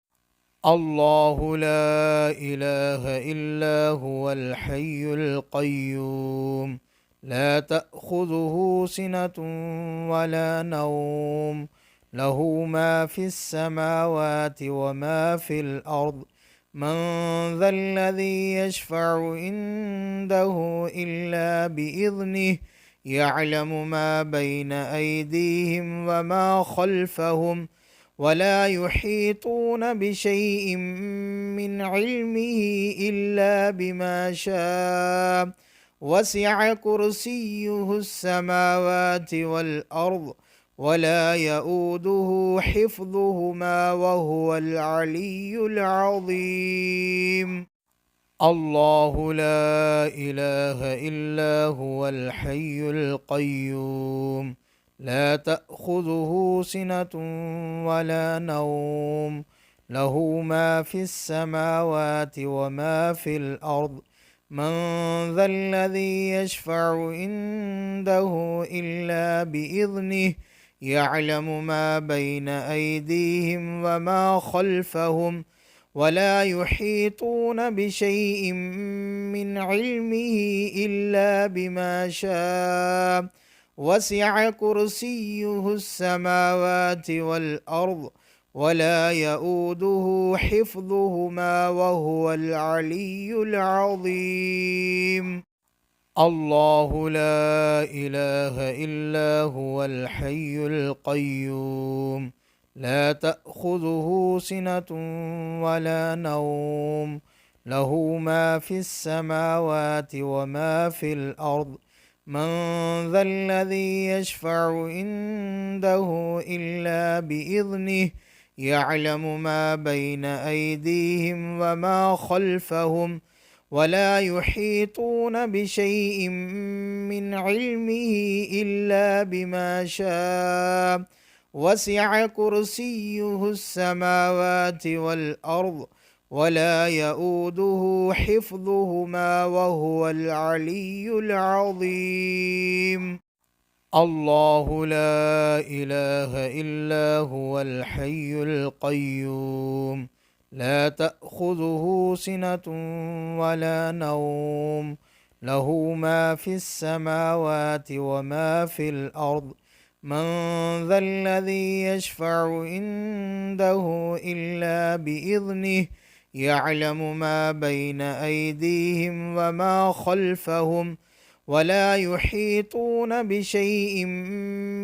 الله لا إله إلا هو الحي القيوم لا تأخذه سنة ولا نوم له ما في السماوات وما في الأرض من ذا الذي يشفع عنده إلا بإذنه يعلم ما بين أيديهم وما خلفهم ولا يحيطون بشيء من علمه إلا بما شاء وسع كرسيه السماوات والأرض ولا يؤوده حفظهما وهو العلي العظيم الله لا إله إلا هو الحي القيوم لا تأخذه سنة ولا نوم له ما في السماوات وما في الأرض من ذا الذي يشفع عنده إلا بإذنه يعلم ما بين أيديهم وما خلفهم ولا يحيطون بشيء من علمه إلا بما شاء وسع كرسيه السماوات والأرض ولا يؤوده حفظهما وهو العلي العظيم الله لا إله إلا هو الحي القيوم لا تأخذه سنة ولا نوم له ما في السماوات وما في الأرض من ذا الذي يشفع عنده إلا بإذنه يعلم ما بين أيديهم وما خلفهم ولا يحيطون بشيء من علمه إلا بما شاء وسع كرسيه السماوات والأرض ولا يؤوده حفظهما وهو العلي العظيم الله لا إله إلا هو الحي القيوم لا تأخذه سنة ولا نوم له ما في السماوات وما في الأرض من ذا الذي يشفع عنده إلا بإذنه يعلم ما بين أيديهم وما خلفهم ولا يحيطون بشيء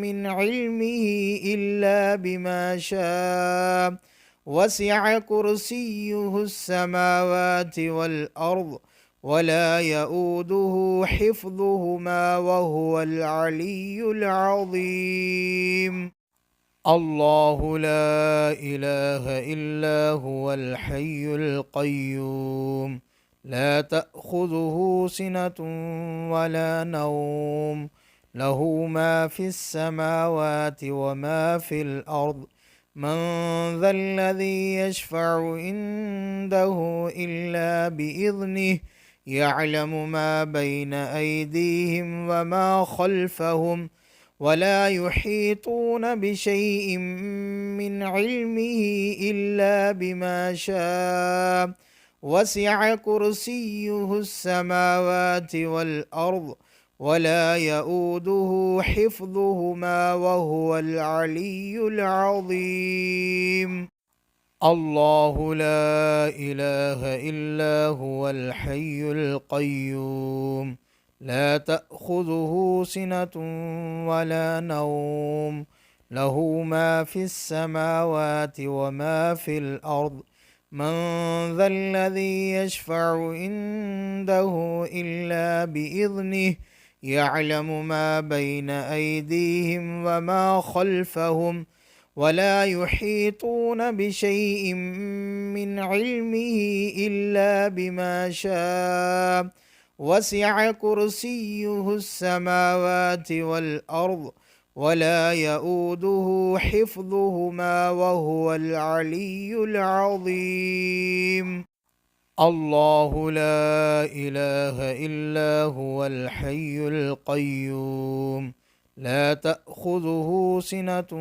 من علمه إلا بما شاء وسع كرسيه السماوات والأرض ولا يؤوده حفظهما وهو العلي العظيم الله لا إله إلا هو الحي القيوم لا تأخذه سنة ولا نوم له ما في السماوات وما في الأرض من ذا الذي يشفع عنده إلا بإذنه يعلم ما بين أيديهم وما خلفهم ولا يحيطون بشيء من علمه إلا بما شاء وسع كرسيه السماوات والأرض ولا يؤوده حفظهما وهو العلي العظيم الله لا إله إلا هو الحي القيوم لا تأخذه سنة ولا نوم له ما في السماوات وما في الأرض من ذا الذي يشفع عنده إلا بإذنه يعلم ما بين أيديهم وما خلفهم ولا يحيطون بشيء من علمه إلا بما شاء وسع كرسيه السماوات والأرض ولا يؤوده حفظهما وهو العلي العظيم الله لا إله إلا هو الحي القيوم لا تأخذه سنة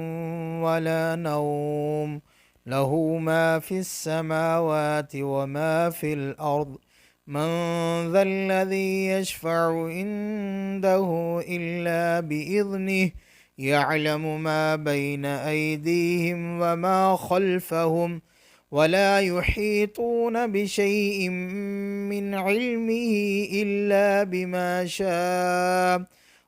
ولا نوم له ما في السماوات وما في الأرض من ذا الذي يشفع عنده إلا بإذنه يعلم ما بين أيديهم وما خلفهم ولا يحيطون بشيء من علمه إلا بما شاء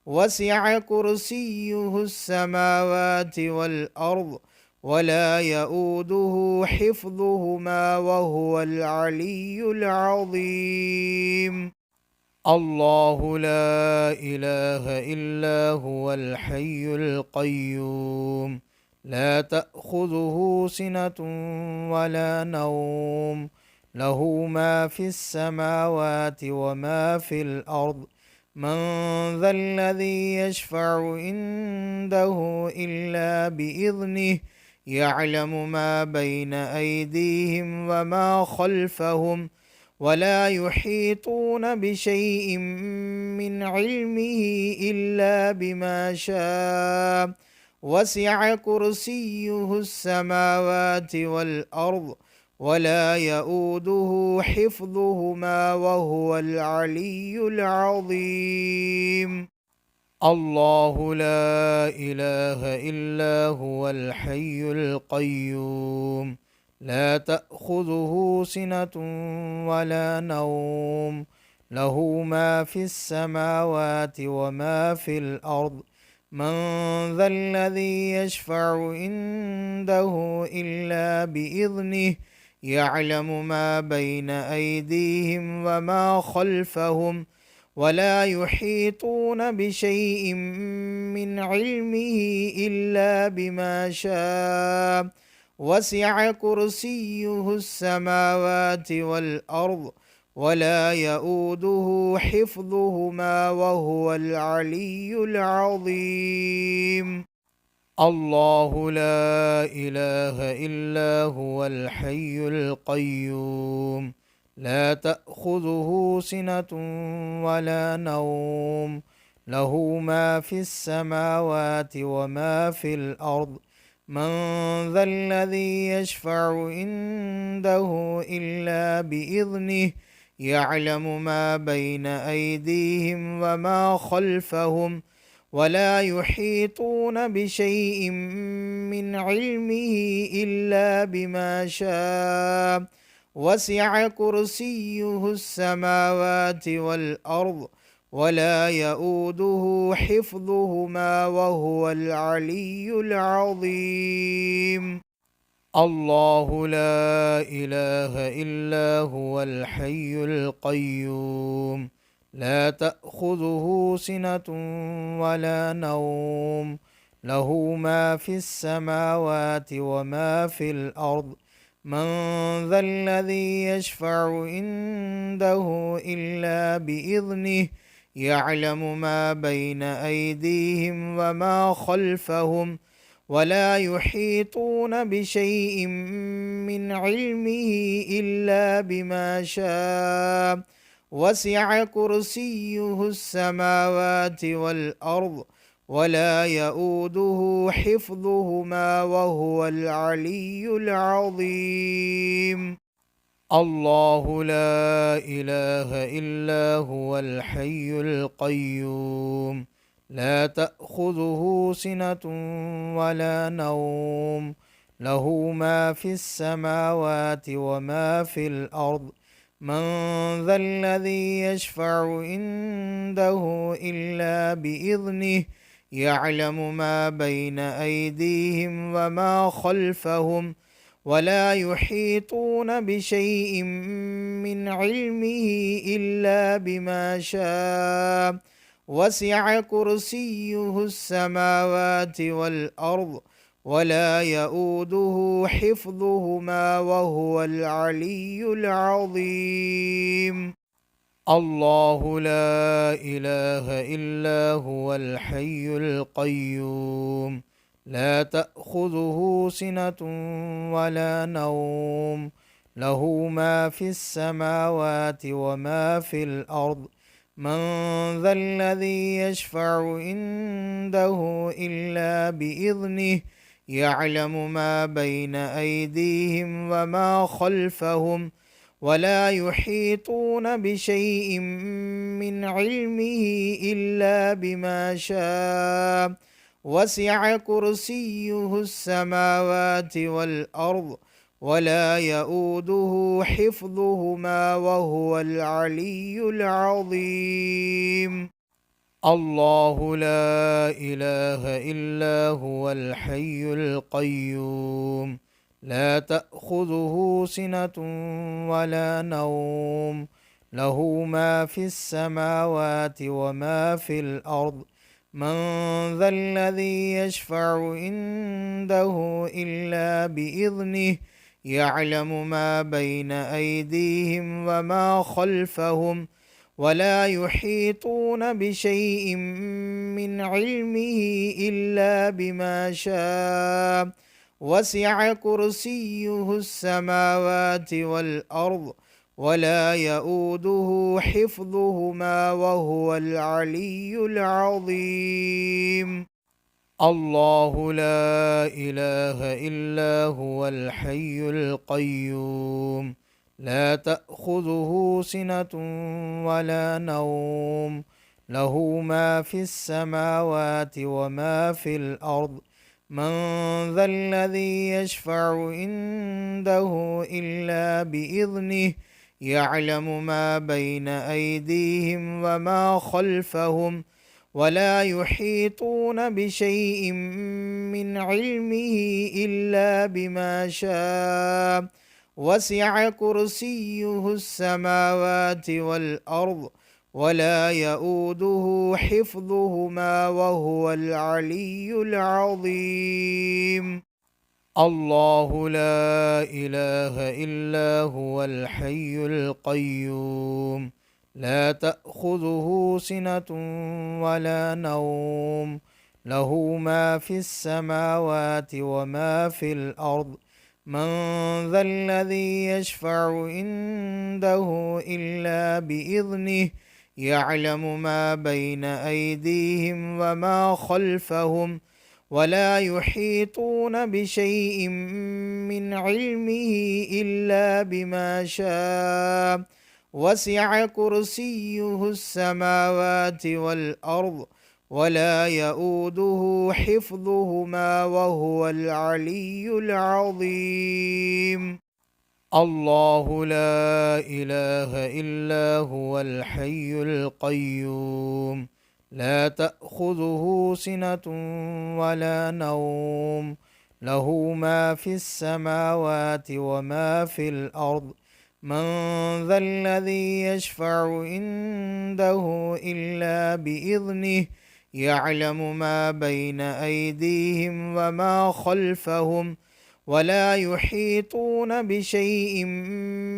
وسع كرسيه السماوات والأرض ولا يؤوده حفظهما وهو العلي العظيم الله لا إله إلا هو الحي القيوم لا تأخذه سنة ولا نوم له ما في السماوات وما في الأرض من ذا الذي يشفع عنده إلا بإذنه يعلم ما بين أيديهم وما خلفهم ولا يحيطون بشيء من علمه إلا بما شاء وسع كرسيه السماوات والأرض ولا يؤوده حفظهما وهو العلي العظيم الله لا إله إلا هو الحي القيوم لا تأخذه سنة ولا نوم له ما في السماوات وما في الأرض من ذا الذي يشفع عنده إلا بإذنه يعلم ما بين أيديهم وما خلفهم ولا يحيطون بشيء من علمه إلا بما شاء وسع كرسيه السماوات والأرض ولا يؤوده حفظهما وهو العلي العظيم الله لا إله إلا هو الحي القيوم لا تأخذه سنة ولا نوم له ما في السماوات وما في الأرض من ذا الذي يشفع عنده إلا بإذنه يعلم ما بين أيديهم وما خلفهم ولا يحيطون بشيء من علمه إلا بما شاء وسع كرسيه السماوات والأرض ولا يؤوده حفظهما وهو العلي العظيم الله لا إله إلا هو الحي القيوم لا تأخذه سنة ولا نوم له ما في السماوات وما في الأرض من ذا الذي يشفع عنده إلا بإذنه يعلم ما بين أيديهم وما خلفهم ولا يحيطون بشيء من علمه إلا بما شاء وسع كرسيه السماوات والأرض ولا يؤوده حفظهما وهو العلي العظيم الله لا إله إلا هو الحي القيوم لا تأخذه سنة ولا نوم له ما في السماوات وما في الأرض من ذا الذي يشفع عنده إلا بإذنه يعلم ما بين أيديهم وما خلفهم ولا يحيطون بشيء من علمه إلا بما شاء وسع كرسيه السماوات والأرض ولا يؤوده حفظهما وهو العلي العظيم الله لا إله إلا هو الحي القيوم لا تأخذه سنة ولا نوم له ما في السماوات وما في الأرض من ذا الذي يشفع عنده إلا بإذنه يعلم ما بين أيديهم وما خلفهم ولا يحيطون بشيء من علمه إلا بما شاء وسع كرسيه السماوات والأرض ولا يؤوده حفظهما وهو العلي العظيم. الله لا إله إلا هو الحي القيوم لا تأخذه سنة ولا نوم له ما في السماوات وما في الأرض من ذا الذي يشفع عنده إلا بإذنه يعلم ما بين أيديهم وما خلفهم ولا يحيطون بشيء من علمه إلا بما شاء وسع كرسيه السماوات والأرض ولا يؤوده حفظهما وهو العلي العظيم. الله لا إله إلا هو الحي القيوم لا تأخذه سنة ولا نوم له ما في السماوات وما في الأرض من ذا الذي يشفع عنده إلا بإذنه يعلم ما بين أيديهم وما خلفهم ولا يحيطون بشيء من علمه إلا بما شاء وسع كرسيه السماوات والأرض ولا يؤوده حفظهما وهو العلي العظيم. الله لا إله إلا هو الحي القيوم لا تأخذه سنة ولا نوم له ما في السماوات وما في الأرض من ذا الذي يشفع عنده إلا بإذنه يعلم ما بين أيديهم وما خلفهم ولا يحيطون بشيء من علمه إلا بما شاء وسع كرسيه السماوات والأرض ولا يؤوده حفظهما وهو العلي العظيم. الله لا إله إلا هو الحي القيوم لا تأخذه سنة ولا نوم له ما في السماوات وما في الأرض من ذا الذي يشفع عنده إلا بإذنه يعلم ما بين أيديهم وما خلفهم ولا يحيطون بشيء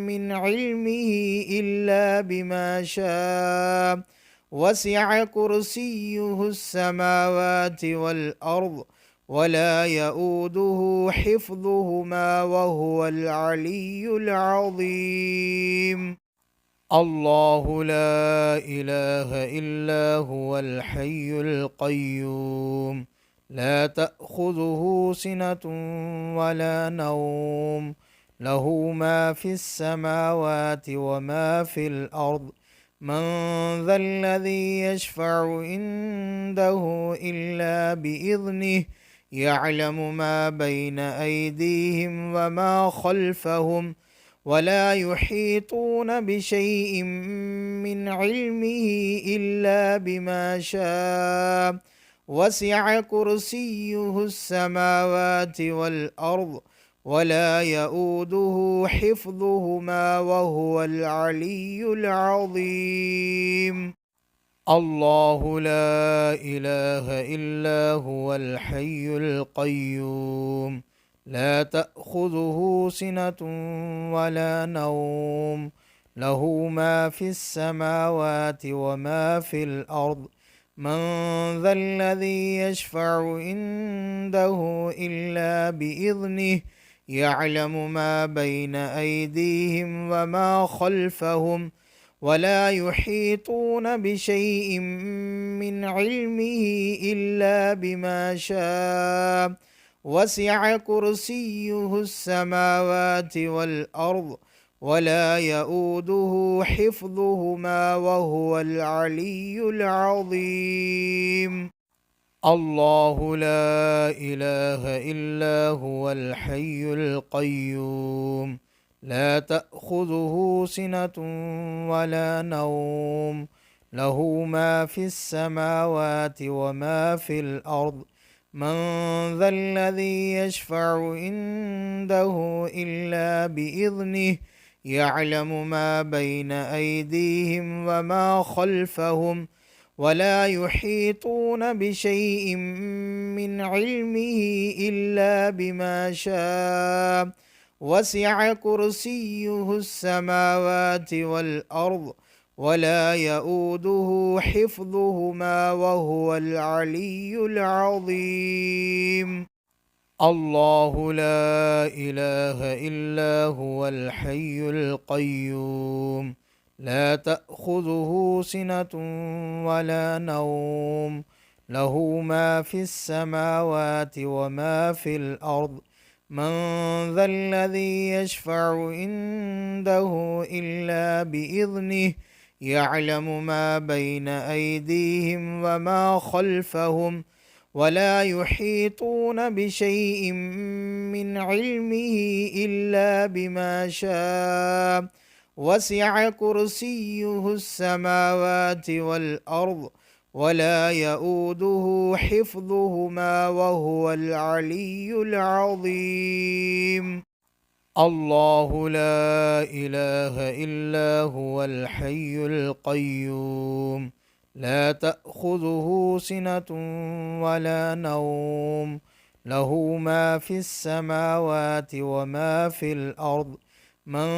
من علمه إلا بما شاء وسع كرسيه السماوات والأرض ولا يؤوده حفظهما وهو العلي العظيم. الله لا إله إلا هو الحي القيوم لا تأخذه سنة ولا نوم له ما في السماوات وما في الأرض من ذا الذي يشفع عنده إلا بإذنه يعلم ما بين أيديهم وما خلفهم ولا يحيطون بشيء من علمه إلا بما شاء وسع كرسيه السماوات والأرض ولا يؤوده حفظهما وهو العلي العظيم. الله لا إله إلا هو الحي القيوم لا تأخذه سنة ولا نوم له ما في السماوات وما في الأرض من ذا الذي يشفع عنده إلا بإذنه يعلم ما بين أيديهم وما خلفهم ولا يحيطون بشيء من علمه إلا بما شاء وسع كرسيه السماوات والأرض ولا يؤوده حفظهما وهو العلي العظيم. الله لا إله إلا هو الحي القيوم لا تأخذه سنة ولا نوم له ما في السماوات وما في الأرض من ذا الذي يشفع عنده إلا بإذنه يعلم ما بين أيديهم وما خلفهم ولا يحيطون بشيء من علمه إلا بما شاء وسع كرسيه السماوات والأرض ولا يؤوده حفظهما وهو العلي العظيم. الله لا إله إلا هو الحي القيوم لا تأخذه سنة ولا نوم له ما في السماوات وما في الأرض من ذا الذي يشفع عنده إلا بإذنه يعلم ما بين أيديهم وما خلفهم ولا يحيطون بشيء من علمه إلا بما شاء وسع كرسيه السماوات والأرض ولا يؤوده حفظهما وهو العلي العظيم. الله لا إله إلا هو الحي القيوم لا تأخذه سنة ولا نوم له ما في السماوات وما في الأرض من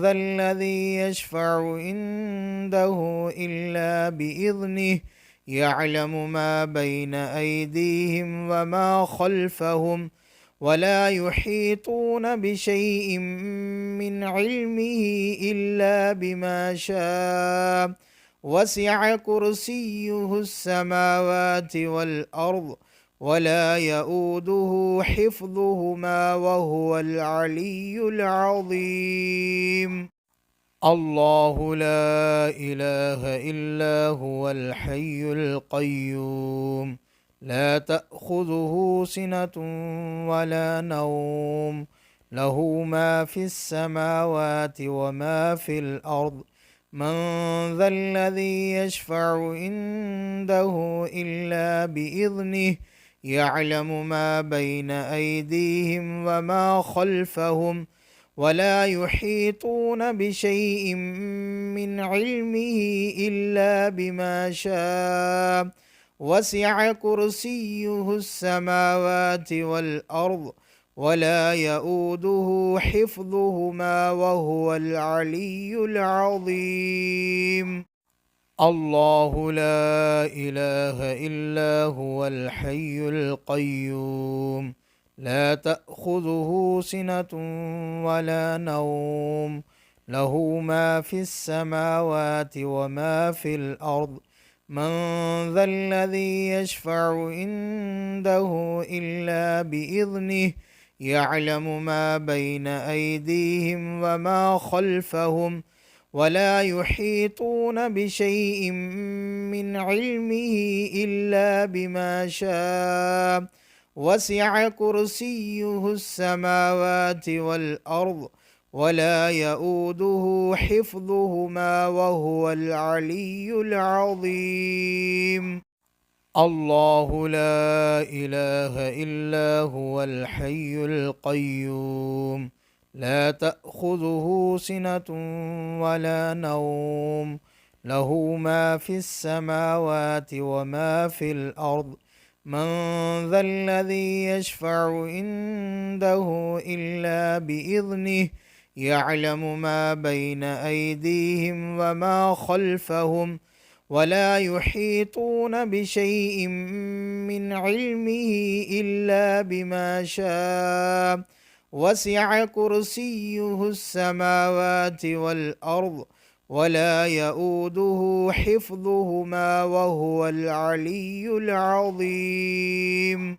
ذا الذي يشفع عنده إلا بإذنه يعلم ما بين أيديهم وما خلفهم ولا يحيطون بشيء من علمه إلا بما شاء وسع كرسيه السماوات والأرض ولا يؤوده حفظهما وهو العلي العظيم. الله لا إله إلا هو الحي القيوم لا تأخذه سنة ولا نوم له ما في السماوات وما في الأرض من ذا الذي يشفع عنده إلا بإذنه يعلم ما بين أيديهم وما خلفهم ولا يحيطون بشيء من علمه إلا بما شاء وسع كرسيه السماوات والأرض ولا يؤوده حفظهما وهو العلي العظيم. الله لا إله إلا هو الحي القيوم لا تأخذه سنة ولا نوم له ما في السماوات وما في الأرض من ذا الذي يشفع عنده إلا بإذنه يعلم ما بين أيديهم وما خلفهم ولا يحيطون بشيء من علمه إلا بما شاء وسع كرسيه السماوات والأرض ولا يؤوده حفظهما وهو العلي العظيم. الله لا إله إلا هو الحي القيوم لا تأخذه سنة ولا نوم له ما في السماوات وما في الأرض من ذا الذي يشفع عنده إلا بإذنه يعلم ما بين أيديهم وما خلفهم ولا يحيطون بشيء من علمه إلا بما شاء وسع كرسيه السماوات والأرض ولا يؤوده حفظهما وهو العلي العظيم.